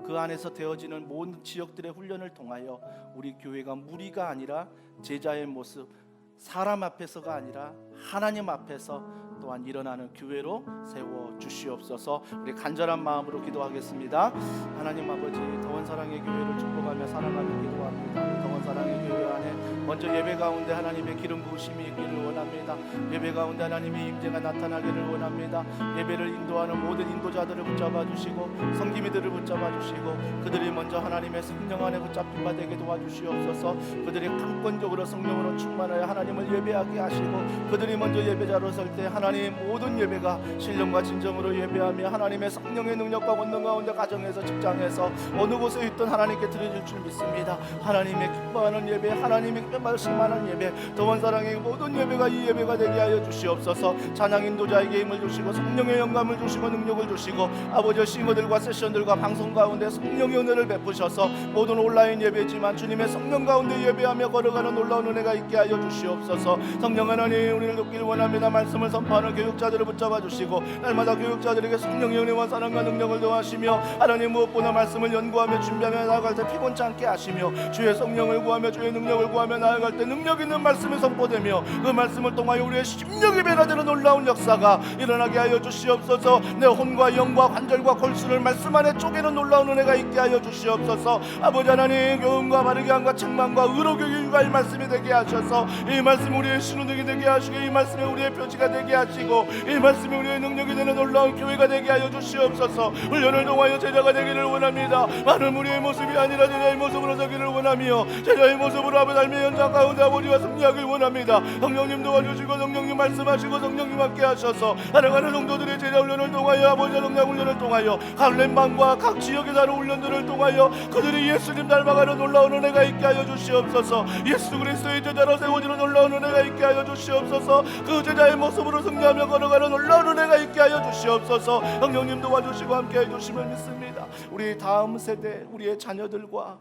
그 안에서 되어지는 모든 지역들의 훈련을 통하여 우리 교회가 무리가 아니라 제자의 모습, 사람 앞에서가 아니라 하나님 앞에서 또한 일어나는 교회로 세워 주시옵소서. 우리 간절한 마음으로 기도하겠습니다. 하나님 아버지, 더원 사랑의 교회를 축복하며 사랑하며 기도합니다. 더원 사랑의 교회 안에 먼저 예배 가운데 하나님의 기름 부으심이 있기를 원합니다. 예배 가운데 하나님의 임재가 나타나기를 원합니다. 예배를 인도하는 모든 인도자들을 붙잡아 주시고 성기미들을 붙잡아 주시고 그들이 먼저 하나님의 성령 안에 붙잡힌 바 되게 도와주시옵소서. 그들이 강권적으로 성령으로 충만하여 하나님을 예배하게 하시고 그들이 먼저 예배자로 설 때 하나님 모든 예배가 신령과 진정으로 예배하며 하나님의 성령의 능력과 권능 가운데 가정에서 직장에서 어느 곳에 있든 하나님께 드려질 줄 믿습니다. 하나님의 기뻐하는 예배, 하나님의 말씀하는 예배, 더원 사랑의 모든 예배가 이 예배가 되게 하여 주시옵소서. 찬양 인도자에게 힘을 주시고 성령의 영감을 주시고 능력을 주시고 아버지 싱어들과 세션들과 방송 가운데 성령의 은혜를 베푸셔서 모든 온라인 예배지만 주님의 성령 가운데 예배하며 걸어가는 놀라운 은혜가 있게 하여 주시옵소서. 성령 하나님 우리를 돕길 원합니다. 말씀을 선포하는 교육자들을 붙잡아 주시고 날마다 교육자들에게 성령의 은혜와 사랑과 능력을 더하시며 하나님 무엇보다 말씀을 연구하며 준비하며 나아갈 때 피곤치 않게 하시며 주의 성령을 구하며 주의 능력을 구하며 나아갈 때 능력 있는 말씀이 선포되며 그 말씀을 통하여 우리의 심령이 변화되는 놀라운 역사가 일어나게 하여 주시옵소서. 내 혼과 영과 관절과 골수를 말씀 안에 쪼개는 놀라운 은혜가 있게 하여 주시옵소서. 아버지 하나님 교훈과 바르게 함과 책망과 의로 교육과 이 말씀이 되게 하셔서 이 말씀 우리의 신호등이 되게 하시고 이 말씀이 우리의 표지가 되게 하시고 이 말씀이 우리의 능력이 되는 놀라운 교회가 되게 하여 주시옵소서. 훈련을 통하여 제자가 되기를 원합니다. 많은 우리의 모습이 아니라 제자의 모습으로 서기를 원하며 제자의 모습으로 아버지 삶의 현장 가운데 아버지와 승리하길 원합니다. 성령님 도와주시고 성령님 말씀하시고 성령님 함께 하셔서 사랑하는 성도들의 제자 훈련을 통하여 아버지 성령 훈련을 통하여 각 렘방과 각 지역에 사는 훈련들을 통하여 그들이 예수님 닮아가는 놀라운 은혜가 있게 하여 주시옵소서. 예수 그리스도의 제자로 세워지는 놀라운 은혜가 있게 하여 주시옵소서. 그 제자의 모습으로 승리하며 걸어가는 놀라운 은혜가 있게 하여 주시옵소서. 성령님 도와주시고 함께 해주심을 믿습니다. 우리 다음 세대 우리의 자녀들과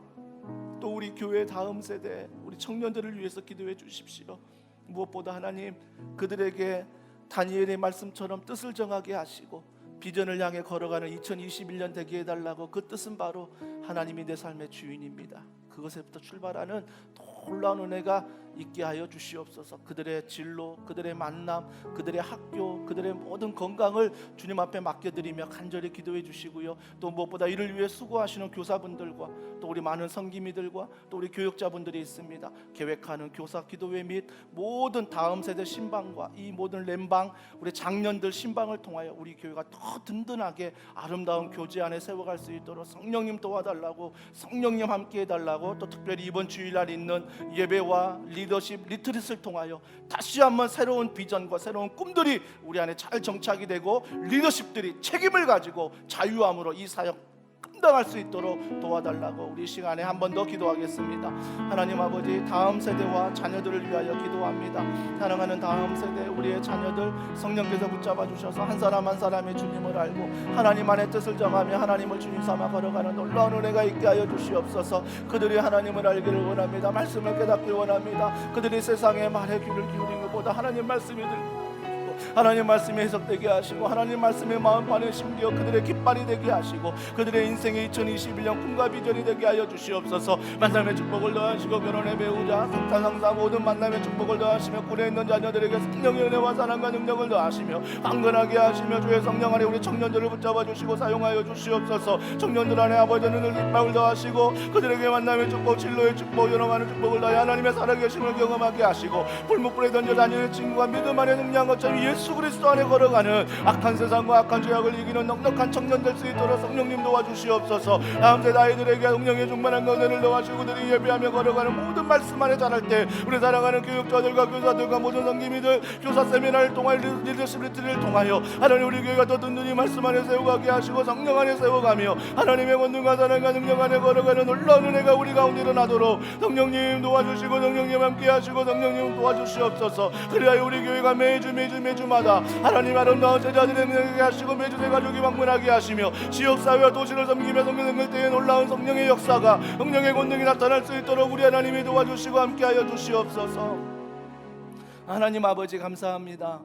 또 우리 교회 다음 세대 우리 청년들을 위해서 기도해 주십시오. 무엇보다 하나님 그들에게 다니엘의 말씀처럼 뜻을 정하게 하시고 비전을 향해 걸어가는 2021년 되게 해달라고. 그 뜻은 바로 하나님이 내 삶의 주인입니다. 그것에부터 출발하는 놀라운 은혜가 있게 하여 주시옵소서. 그들의 진로, 그들의 만남, 그들의 학교, 그들의 모든 건강을 주님 앞에 맡겨드리며 간절히 기도해 주시고요. 또 무엇보다 이를 위해 수고하시는 교사분들과 또 우리 많은 성기미들과 또 우리 교육자분들이 있습니다. 계획하는 교사 기도회 및 모든 다음 세대 신방과 이 모든 렘방 우리 장년들 신방을 통하여 우리 교회가 더 든든하게 아름다운 교제 안에 세워갈 수 있도록 성령님 도와달라고, 성령님 함께 해달라고, 또 특별히 이번 주일날 있는 예배와 리더십 리트릿을 통하여 다시 한번 새로운 비전과 새로운 꿈들이 우리 안에 잘 정착이 되고 리더십들이 책임을 가지고 자유함으로 이 사역 감당할 수 있도록 도와달라고 우리 시간에 한 번 더 기도하겠습니다. 하나님 아버지 다음 세대와 자녀들을 위하여 기도합니다. 사랑하는 다음 세대 우리의 자녀들 성령께서 붙잡아 주셔서 한 사람 한 사람의 주님을 알고 하나님 안에 뜻을 정하며 하나님을 주님 삼아 걸어가는 놀라운 은혜가 있게 하여 주시옵소서. 그들이 하나님을 알기를 원합니다. 말씀을 깨닫기를 원합니다. 그들이 세상의 말에 귀를 기울이는 것보다 하나님 말씀이 들고 하나님 말씀이 해석되게 하시고 하나님 말씀의 마음판에 심기어 그들의 깃발이 되게 하시고 그들의 인생의 2021년 꿈과 비전이 되게 하여 주시옵소서. 만남의 축복을 더하시고 결혼의 배우자 성탄 상사 모든 만남의 축복을 더하시며 꿀에 있는 자녀들에게 성령의 은혜와 사랑과 능력을 더하시며 강건하게 하시며 주의 성령 안에 우리 청년들을 붙잡아 주시고 사용하여 주시옵소서. 청년들 안에 아버지는 늘 깃발을 더하시고 그들에게 만남의 축복 진로의 축복 여러 많은 축복을 더하여 하나님의 살아계심을 경험하게 하시고 불목불에 던져 다니는 친구가 믿음 안에 능력한 것처럼 예수 그리스도 안에 걸어가는 악한 세상과 악한 죄악을 이기는 넉넉한 청년 될 수 있도록 성령님 도와주시옵소서. 다음 세대 아이들에게 성령의 충만한 은혜를 넣어주시고 그들이 예배하며 걸어가는 모든 말씀 안에 자랄 때 우리 사랑하는 교육자들과 교사들과 모든 성김이들 교사 세미나를 통하여 리더십 리트를 통하여 하나님 우리 교회가 더 든든히 말씀 안에 세워가게 하시고 성령 안에 세워가며 하나님의 권능과 사랑과 능력 안에 걸어가는 놀라운 은혜가 우리 가운데 일어나도록 성령님 도와주시고 성령님 함께 하시고 성령님 도와주시옵소서. 그리하여 우리 교회가 매주마다 하나님 아름다운 제자들의 능력하게 하시고 매주 내 가족이 방문하게 하시며 지역사회와 도시를 섬기며 성령 때에 놀라운 성령의 역사가 성령의 권능이 나타날 수 있도록 우리 하나님이 도와주시고 함께하여 주시옵소서. 하나님 아버지 감사합니다.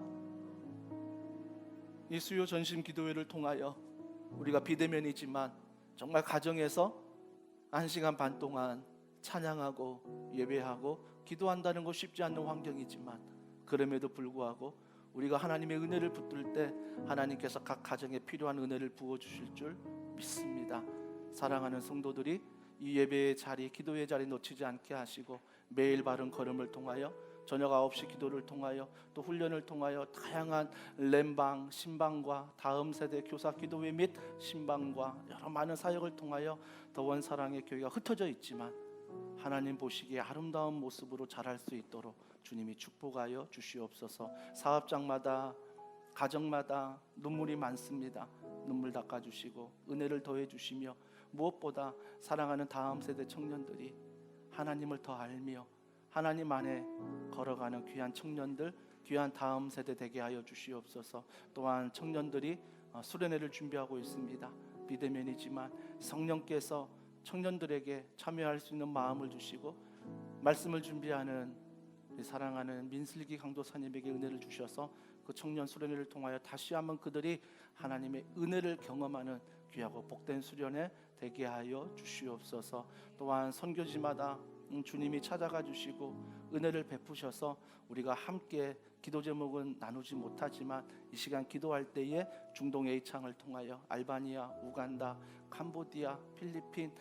이 수요 전심 기도회를 통하여 우리가 비대면이지만 정말 가정에서 1시간 반 동안 찬양하고 예배하고 기도한다는 것 쉽지 않는 환경이지만 그럼에도 불구하고 우리가 하나님의 은혜를 붙들 때 하나님께서 각 가정에 필요한 은혜를 부어주실 줄 믿습니다. 사랑하는 성도들이 이 예배의 자리, 기도의 자리 놓치지 않게 하시고 매일 바른 걸음을 통하여 저녁 9시 기도를 통하여 또 훈련을 통하여 다양한 렘방, 신방과 다음 세대 교사 기도회 및 신방과 여러 많은 사역을 통하여 더원 사랑의 교회가 흩어져 있지만 하나님 보시기에 아름다운 모습으로 자랄 수 있도록 주님이 축복하여 주시옵소서. 사업장마다 가정마다 눈물이 많습니다. 눈물 닦아주시고 은혜를 더해주시며 무엇보다 사랑하는 다음 세대 청년들이 하나님을 더 알며 하나님 안에 걸어가는 귀한 청년들, 귀한 다음 세대 되게 하여 주시옵소서. 또한 청년들이 수련회를 준비하고 있습니다. 비대면이지만 성령께서 청년들에게 참여할 수 있는 마음을 주시고 말씀을 준비하는 사랑하는 민슬기 강도사님에게 은혜를 주셔서 그 청년 수련회를 통하여 다시 한번 그들이 하나님의 은혜를 경험하는 귀하고 복된 수련회 되게 하여 주시옵소서. 또한 선교지마다 주님이 찾아가 주시고 은혜를 베푸셔서 우리가 함께 기도 제목은 나누지 못하지만 이 시간 기도할 때에 중동 A창을 통하여 알바니아, 우간다, 캄보디아, 필리핀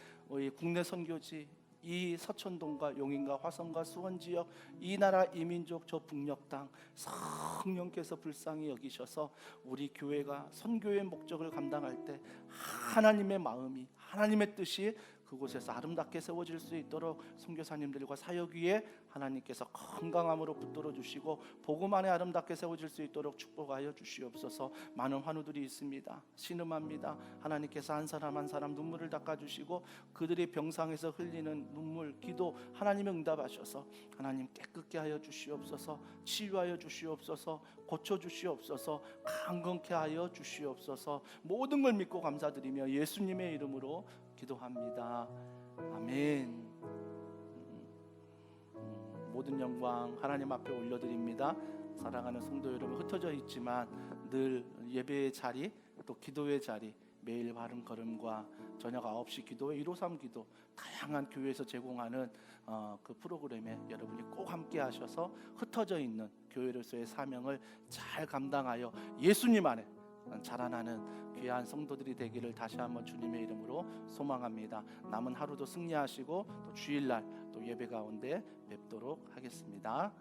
국내 선교지 이 서천동과 용인과 화성과 수원 지역 이 나라 이민족 저 북녘 땅 성령께서 불쌍히 여기셔서 우리 교회가 선교의 목적을 감당할 때 하나님의 마음이 하나님의 뜻이 그곳에서 아름답게 세워질 수 있도록 선교사님들과 사역 위에 하나님께서 건강함으로 붙들어 주시고 복음 안에 아름답게 세워질 수 있도록 축복하여 주시옵소서. 많은 환우들이 있습니다. 신음합니다. 하나님께서 한 사람 한 사람 눈물을 닦아주시고 그들이 병상에서 흘리는 눈물, 기도 하나님의 응답하셔서 하나님 깨끗게 하여 주시옵소서. 치유하여 주시옵소서. 고쳐주시옵소서. 강건케 하여 주시옵소서. 모든 걸 믿고 감사드리며 예수님의 이름으로 기도합니다. 아멘. 모든 영광 하나님 앞에 올려드립니다. 사랑하는 성도 여러분, 흩어져 있지만 늘 예배의 자리 또 기도의 자리, 매일 바른 걸음과 저녁 9시 기도회 153 기도 다양한 교회에서 제공하는 그 프로그램에 여러분이 꼭 함께 하셔서 흩어져 있는 교회로서의 사명을 잘 감당하여 예수님 안에 자라나는 귀한 성도들이 되기를 다시 한번 주님의 이름으로 소망합니다. 남은 하루도 승리하시고 또 주일날 또 예배 가운데 뵙도록 하겠습니다.